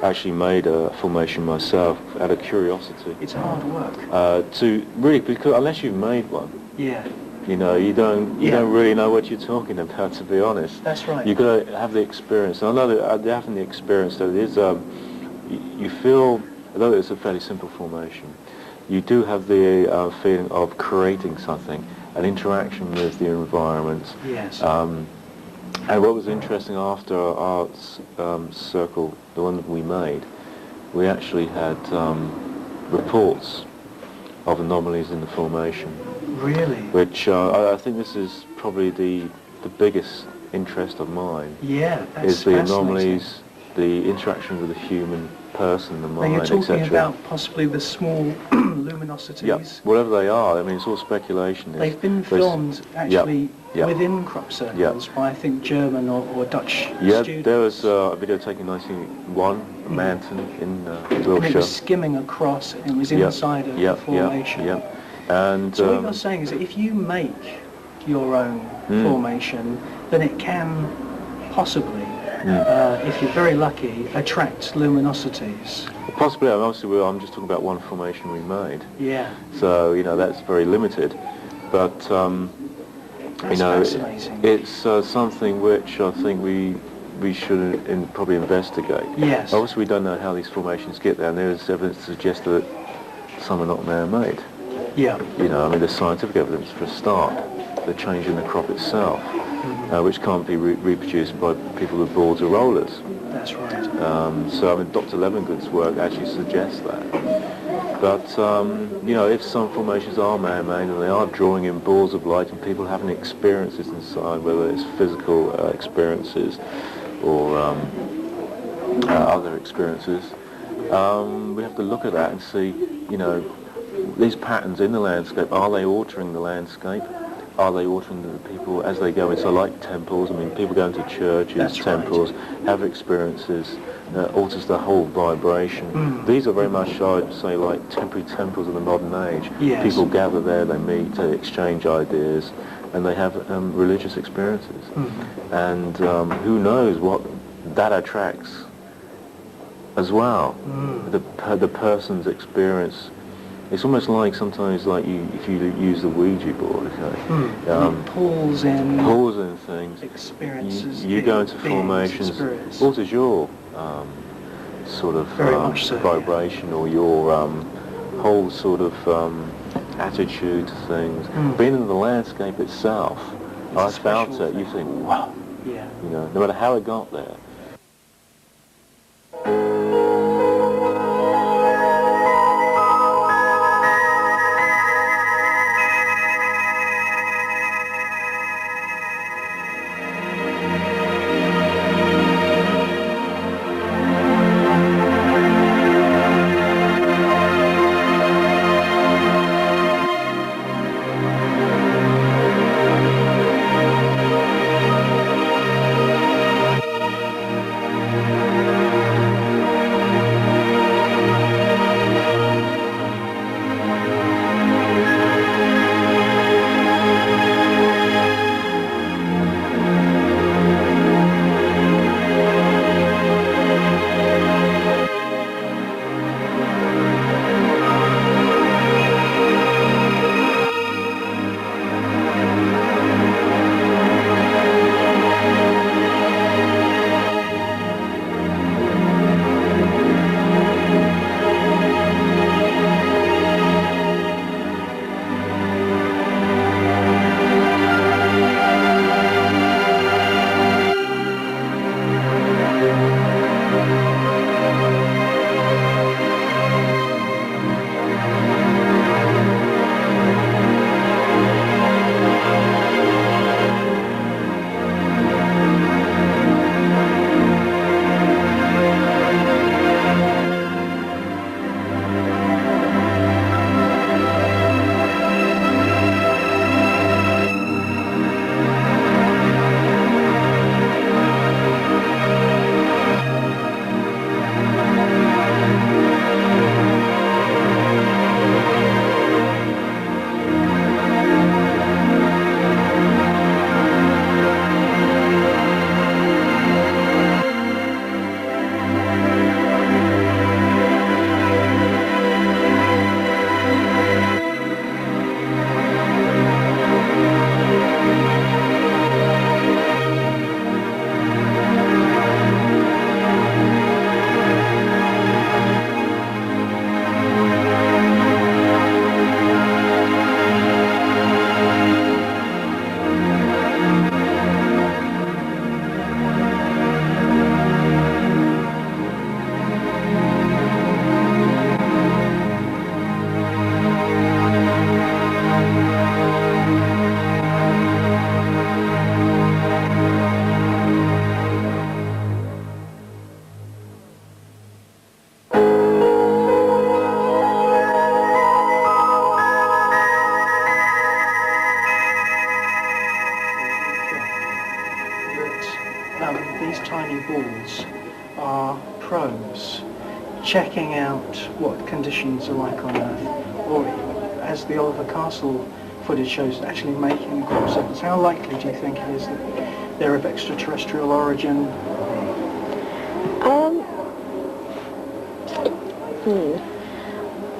actually made a formation myself out of curiosity. It's hard work. To really, because unless you've made one, Yeah, you know, you don't really know what you're talking about, to be honest. that's right. You've got to have the experience. And I know that having the experience, that it is, you feel, although it's a fairly simple formation, you do have the feeling of creating something, an interaction with the environment. Yes. And what was interesting after our circle, the one that we made, we actually had reports of anomalies in the formation. Really? Which I think this is probably the biggest interest of mine. Yeah, that's is the fascinating. anomalies, the interaction with the human person, the Now mind, you're talking etc. about possibly the small luminosities. Yeah, whatever they are. I mean, it's all speculation. They've been filmed actually within crop circles by, I think, German or Dutch students. There was a video taken in 1901, Manton in Wiltshire. And it was skimming across, and it was inside of the formation. And so what you're saying is that if you make your own formation, then it can possibly, if you're very lucky, attract luminosities. Possibly, and obviously I'm just talking about one formation we made. Yeah. So, you know, that's very limited. But, you know, it's something which I think we should probably investigate. Yes. Obviously, we don't know how these formations get there, and there's evidence to suggest that some are not man-made. Yeah. You know, I mean, there's scientific evidence for a start, the change in the crop itself, which can't be reproduced by people with boards or rollers. That's right. So, I mean, Dr. Levengood's work actually suggests that. But, you know, if some formations are man-made and they are drawing in balls of light and people having experiences inside, whether it's physical experiences or other experiences, we have to look at that and see, you know, these patterns in the landscape, are they altering the landscape? Are they altering the people as they go in? So like temples, I mean, people go into churches, temples, have experiences, alters the whole vibration. These are very much, I'd say, like temporary temples of the modern age. Yes. People gather there, they meet, they exchange ideas, and they have religious experiences. And who knows what that attracts as well, the person's experience. It's almost like sometimes, like if you use the Ouija board, it pulls in things. Experiences. You go into formations. Alters your sort of vibration or your whole sort of attitude to things. Being in the landscape itself, I felt it. You think, wow. Yeah. You know, no matter how it got there. these tiny balls are probes checking out what conditions are like on Earth, or as the Oliver Castle footage shows, actually making crop circles. How likely do you think it is that they're of extraterrestrial origin?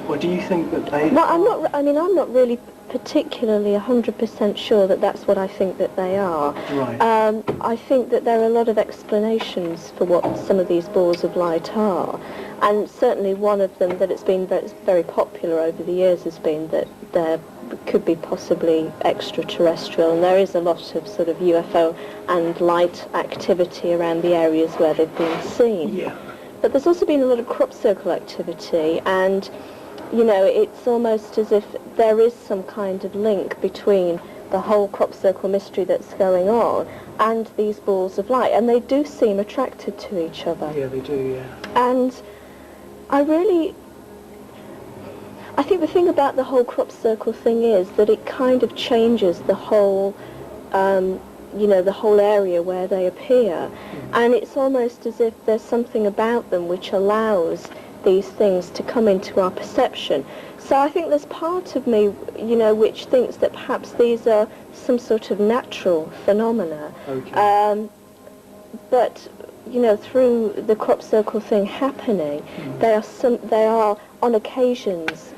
Or do you think that they... Well, I'm not really particularly 100% sure that that's what I think that they are. Right. I think that there are a lot of explanations for what some of these balls of light are, and certainly one of them that it's been very popular over the years has been that there could be possibly extraterrestrial, and there is a lot of sort of UFO and light activity around the areas where they've been seen. Yeah. But there's also been a lot of crop circle activity, and you know, it's almost as if there is some kind of link between the whole crop circle mystery that's going on and these balls of light, and they do seem attracted to each other. Yeah, they do, yeah. And I think the thing about the whole crop circle thing is that it kind of changes the whole, you know, the whole area where they appear. And it's almost as if there's something about them which allows these things to come into our perception. So I think there's part of me, you know, which thinks that perhaps these are some sort of natural phenomena. Okay. But you know, through the crop circle thing happening, they are on occasions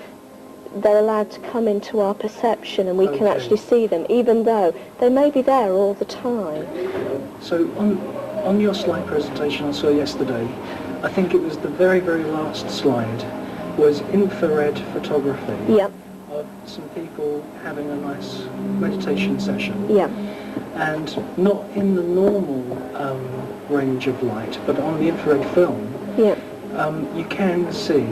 they're allowed to come into our perception, and we can actually see them, even though they may be there all the time. So on your slide presentation I saw yesterday, I think it was the very, very last slide, was infrared photography. Yep. Of some people having a nice meditation session. Yeah. And not in the normal range of light, but on the infrared film, Yeah. You can see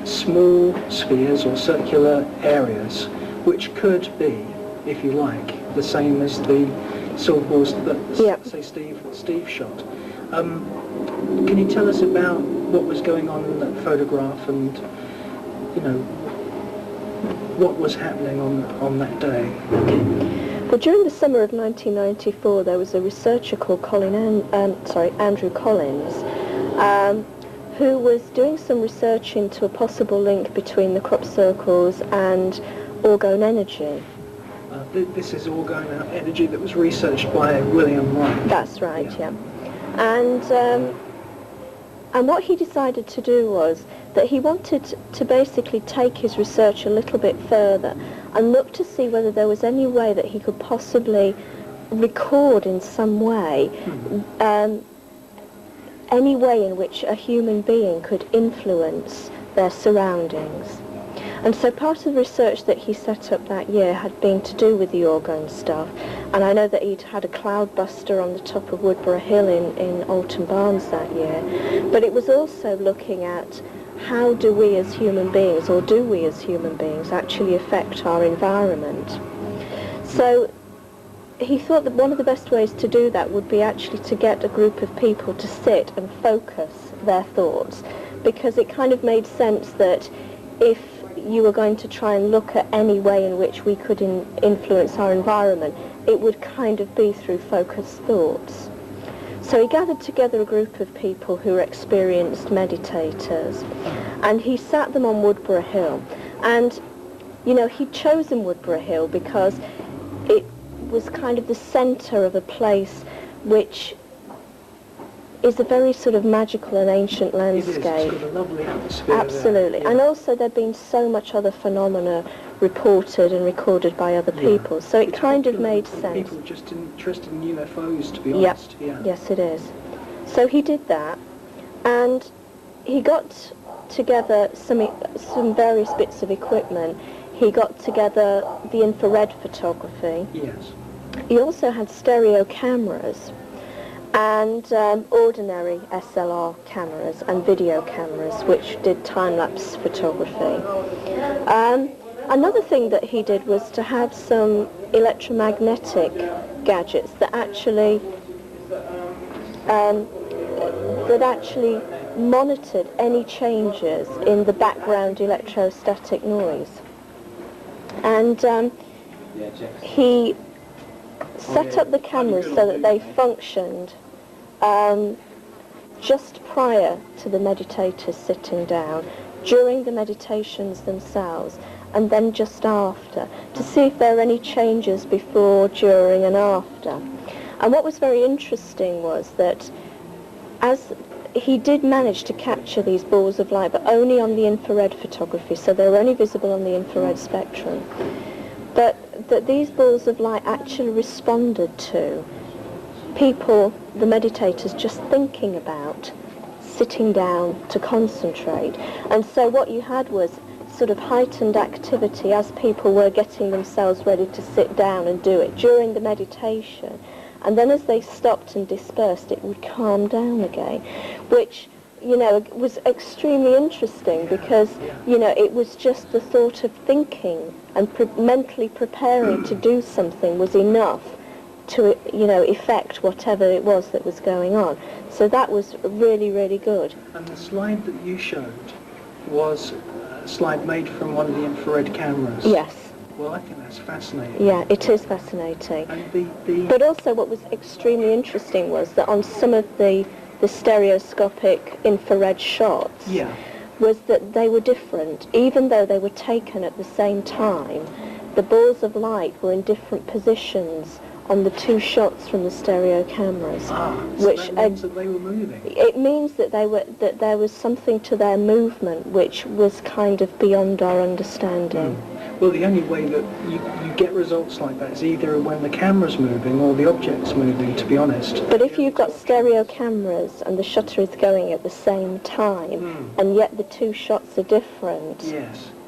small spheres or circular areas, which could be, if you like, the same as the silver balls that say Steve shot. Can you tell us about what was going on in that photograph, and you know what was happening on that day? Well, during the summer of 1994, there was a researcher called Andrew Collins, who was doing some research into a possible link between the crop circles and orgone energy. This is orgone energy that was researched by William Wright. That's right, yeah. And what he decided to do was that he wanted to basically take his research a little bit further and look to see whether there was any way that he could possibly record in some way any way in which a human being could influence their surroundings. And so part of the research that he set up that year had been to do with the orgone stuff. And I know that he'd had a cloudbuster on the top of Woodborough Hill in Alton Barnes that year. But it was also looking at how do we as human beings, or do we as human beings, actually affect our environment. So he thought that one of the best ways to do that would be actually to get a group of people to sit and focus their thoughts, because it kind of made sense that if you were going to try and look at any way in which we could influence our environment, it would kind of be through focused thoughts. So he gathered together a group of people who were experienced meditators, and he sat them on Woodborough Hill. And, you know, he'd chosen Woodborough Hill because it was kind of the centre of a place which is a very sort of magical and ancient landscape. It is. It's got a lovely atmosphere. Absolutely. There. Yeah. And also there'd been so much other phenomena reported and recorded by other people, so it kind of made sense. People just interested in UFOs, to be honest. Yeah. Yes, it is. So he did that, and he got together some various bits of equipment. He got together the infrared photography. Yes. He also had stereo cameras and ordinary SLR cameras and video cameras, which did time-lapse photography. Another thing that he did was to have some electromagnetic gadgets that actually monitored any changes in the background electrostatic noise. And he set up the cameras so that they functioned just prior to the meditators sitting down, during the meditations themselves, and then just after, to see if there are any changes before, during and after. And what was very interesting was that as he did manage to capture these balls of light, but only on the infrared photography, so they were only visible on the infrared spectrum, but that these balls of light actually responded to people, the meditators, just thinking about sitting down to concentrate. And so what you had was sort of heightened activity as people were getting themselves ready to sit down and do it during the meditation. And then as they stopped and dispersed, it would calm down again, which, you know, was extremely interesting because, you know, it was just the thought of thinking and mentally preparing to do something was enough to, you know, effect whatever it was that was going on. So that was really, really good. And the slide that you showed was a slide made from one of the infrared cameras. Yes. Well, I think that's fascinating. Yeah, it is fascinating. And But also what was extremely interesting was that on some of the stereoscopic infrared shots was that they were different. Even though they were taken at the same time, the balls of light were in different positions on the two shots from the stereo cameras. Which so that means that they were moving. It means that there was something to their movement which was kind of beyond our understanding. Well, the only way that you get results like that is either when the camera's moving or the object's moving, to be honest. But if you've got stereo cameras and the shutter is going at the same time, and yet the two shots are different,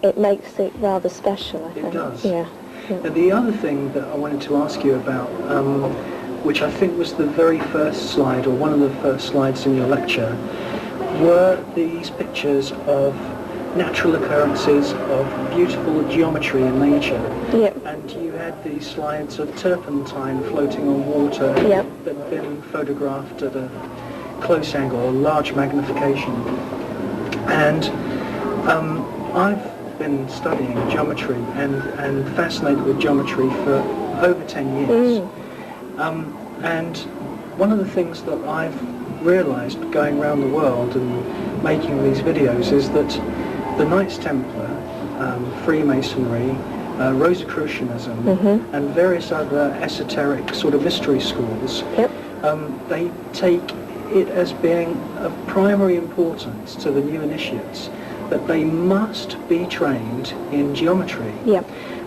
it makes it rather special, I think. It does. Yeah. Now, the other thing that I wanted to ask you about, which I think was the very first slide, or one of the first slides in your lecture, were these pictures of natural occurrences of beautiful geometry in nature. Yep. And you had these slides of turpentine floating on water that had been photographed at a close angle, or large magnification. And I've been studying geometry and fascinated with geometry for over 10 years. And one of the things that I've realised going around the world and making these videos is that the Knights Templar, Freemasonry, Rosicrucianism, and various other esoteric sort of mystery schools, they take it as being of primary importance to the new initiates that they must be trained in geometry.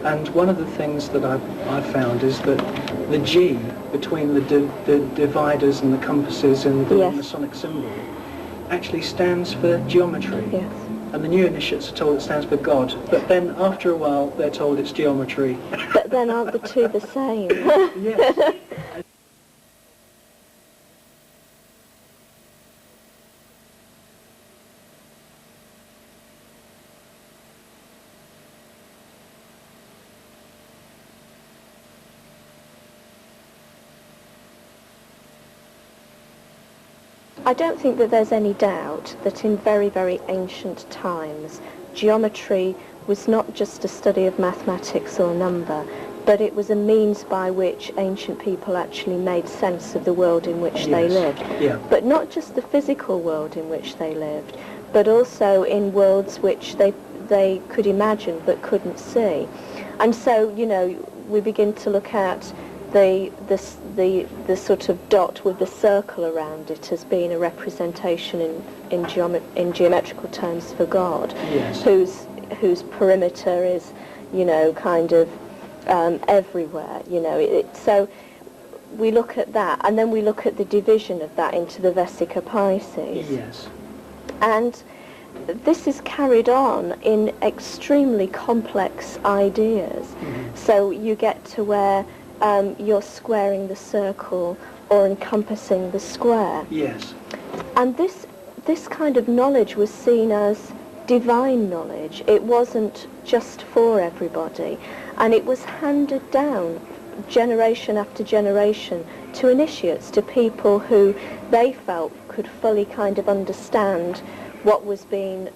And one of the things that I've found is that the G between the dividers and the compasses in the Masonic symbol actually stands for geometry. And the new initiates are told it stands for God, but then after a while they're told it's geometry. But then aren't the two the same? Yes. I don't think that there's any doubt that in very, very ancient times, geometry was not just a study of mathematics or number, but it was a means by which ancient people actually made sense of the world in which they lived. But not just the physical world in which they lived, but also in worlds which they could imagine but couldn't see. And so, you know, we begin to look at the sort of dot with the circle around it as being a representation in geometrical terms for God, whose perimeter is, you know, kind of everywhere. You know, so we look at that, and then we look at the division of that into the Vesica Pisces. And this is carried on in extremely complex ideas. So you get to where you're squaring the circle or encompassing the square. And this kind of knowledge was seen as divine knowledge. It wasn't just for everybody, and it was handed down generation after generation to initiates, to people who they felt could fully kind of understand what was being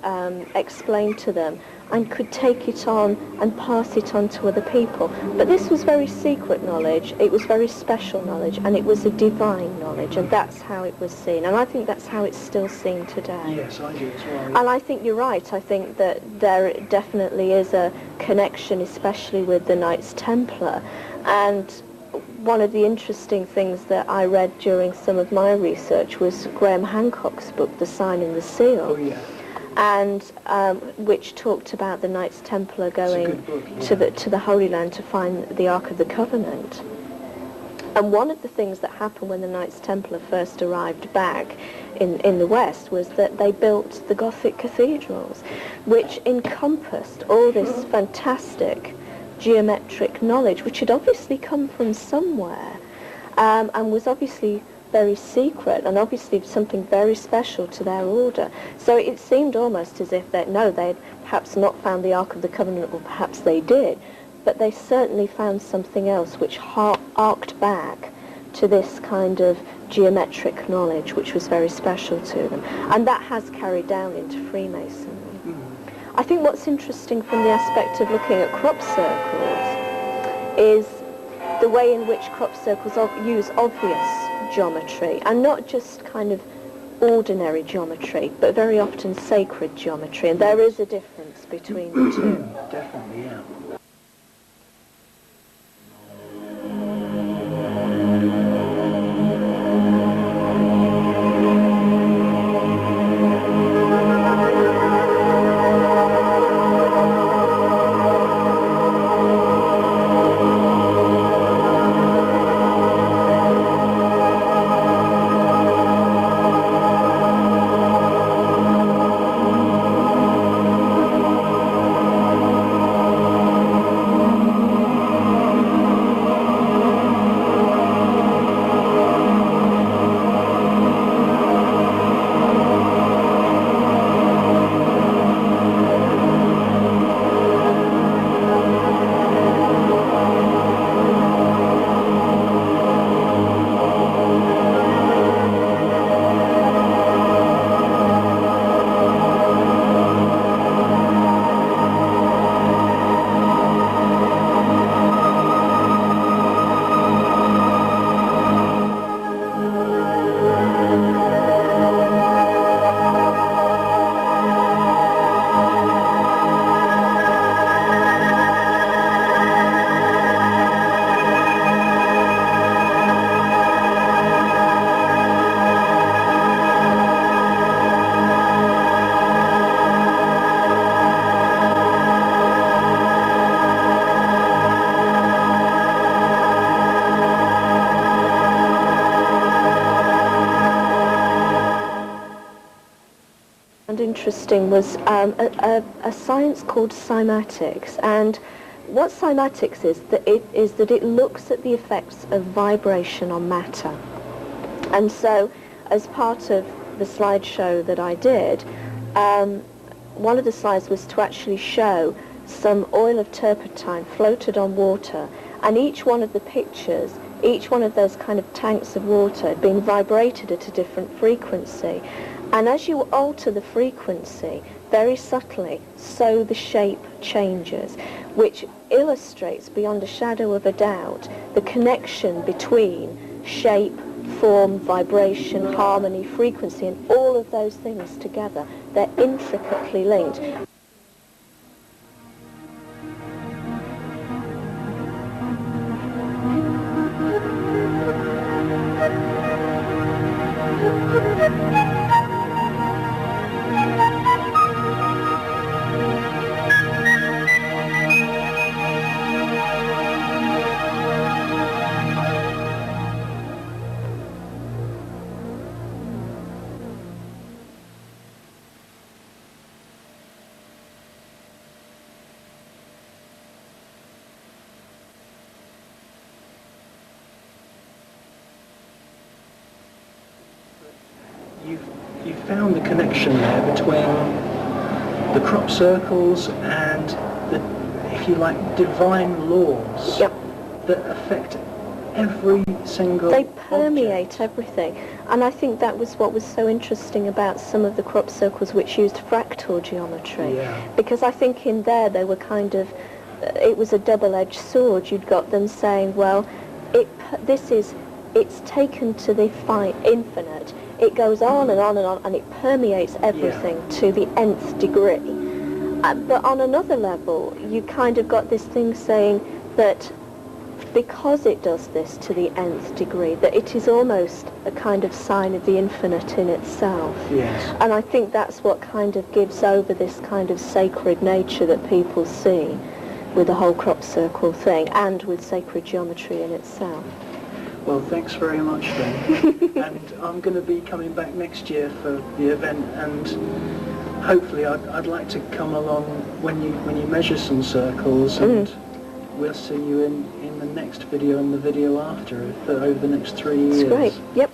explained to them, and could take it on and pass it on to other people. But this was very secret knowledge, it was very special knowledge, and it was a divine knowledge, and that's how it was seen. And I think that's how it's still seen today. Yes, I do as well. And I think you're right. I think that there definitely is a connection, especially with the Knights Templar. And one of the interesting things that I read during some of my research was Graham Hancock's book, The Sign and the Seal. Oh, yeah. And which talked about the Knights Templar going book, yeah. to the Holy Land to find the Ark of the Covenant. And one of the things that happened when the Knights Templar first arrived back in the West was that they built the Gothic cathedrals, which encompassed all this fantastic geometric knowledge, which had obviously come from somewhere, and was obviously very secret, and obviously something very special to their order. So it seemed almost as if they'd perhaps not found the Ark of the Covenant, or perhaps they did, but they certainly found something else which arced back to this kind of geometric knowledge, which was very special to them. And that has carried down into Freemasonry. I think what's interesting from the aspect of looking at crop circles is the way in which crop circles use obvious geometry, and not just kind of ordinary geometry, but very often sacred geometry, and there is a difference between the two. Definitely, yeah. Interesting was a science called cymatics, and what cymatics is that it looks at the effects of vibration on matter. And so, as part of the slideshow that I did, one of the slides was to actually show some oil of turpentine floated on water, and each one of the pictures, each one of those kind of tanks of water had been vibrated at a different frequency. And as you alter the frequency, very subtly, so the shape changes, which illustrates beyond a shadow of a doubt the connection between shape, form, vibration, harmony, frequency, and all of those things together. They're intricately linked. You found the connection there between the crop circles and the, if you like, divine laws that affect every single They permeate object. everything. And I think that was what was so interesting about some of the crop circles which used fractal geometry. Yeah. Because I think in there they were kind of, it was a double-edged sword. You'd got them saying, well, it's taken to the infinite. It goes on and on and on, and it permeates everything to the nth degree. But on another level, you kind of got this thing saying that because it does this to the nth degree, that it is almost a kind of sign of the infinite in itself. Yes. And I think that's what kind of gives over this kind of sacred nature that people see with the whole crop circle thing, and with sacred geometry in itself. Well, thanks very much, then. And I'm going to be coming back next year for the event, and hopefully I'd like to come along when you measure some circles, and we'll see you in the next video and the video after, over the next 3 years. It's great. Yep.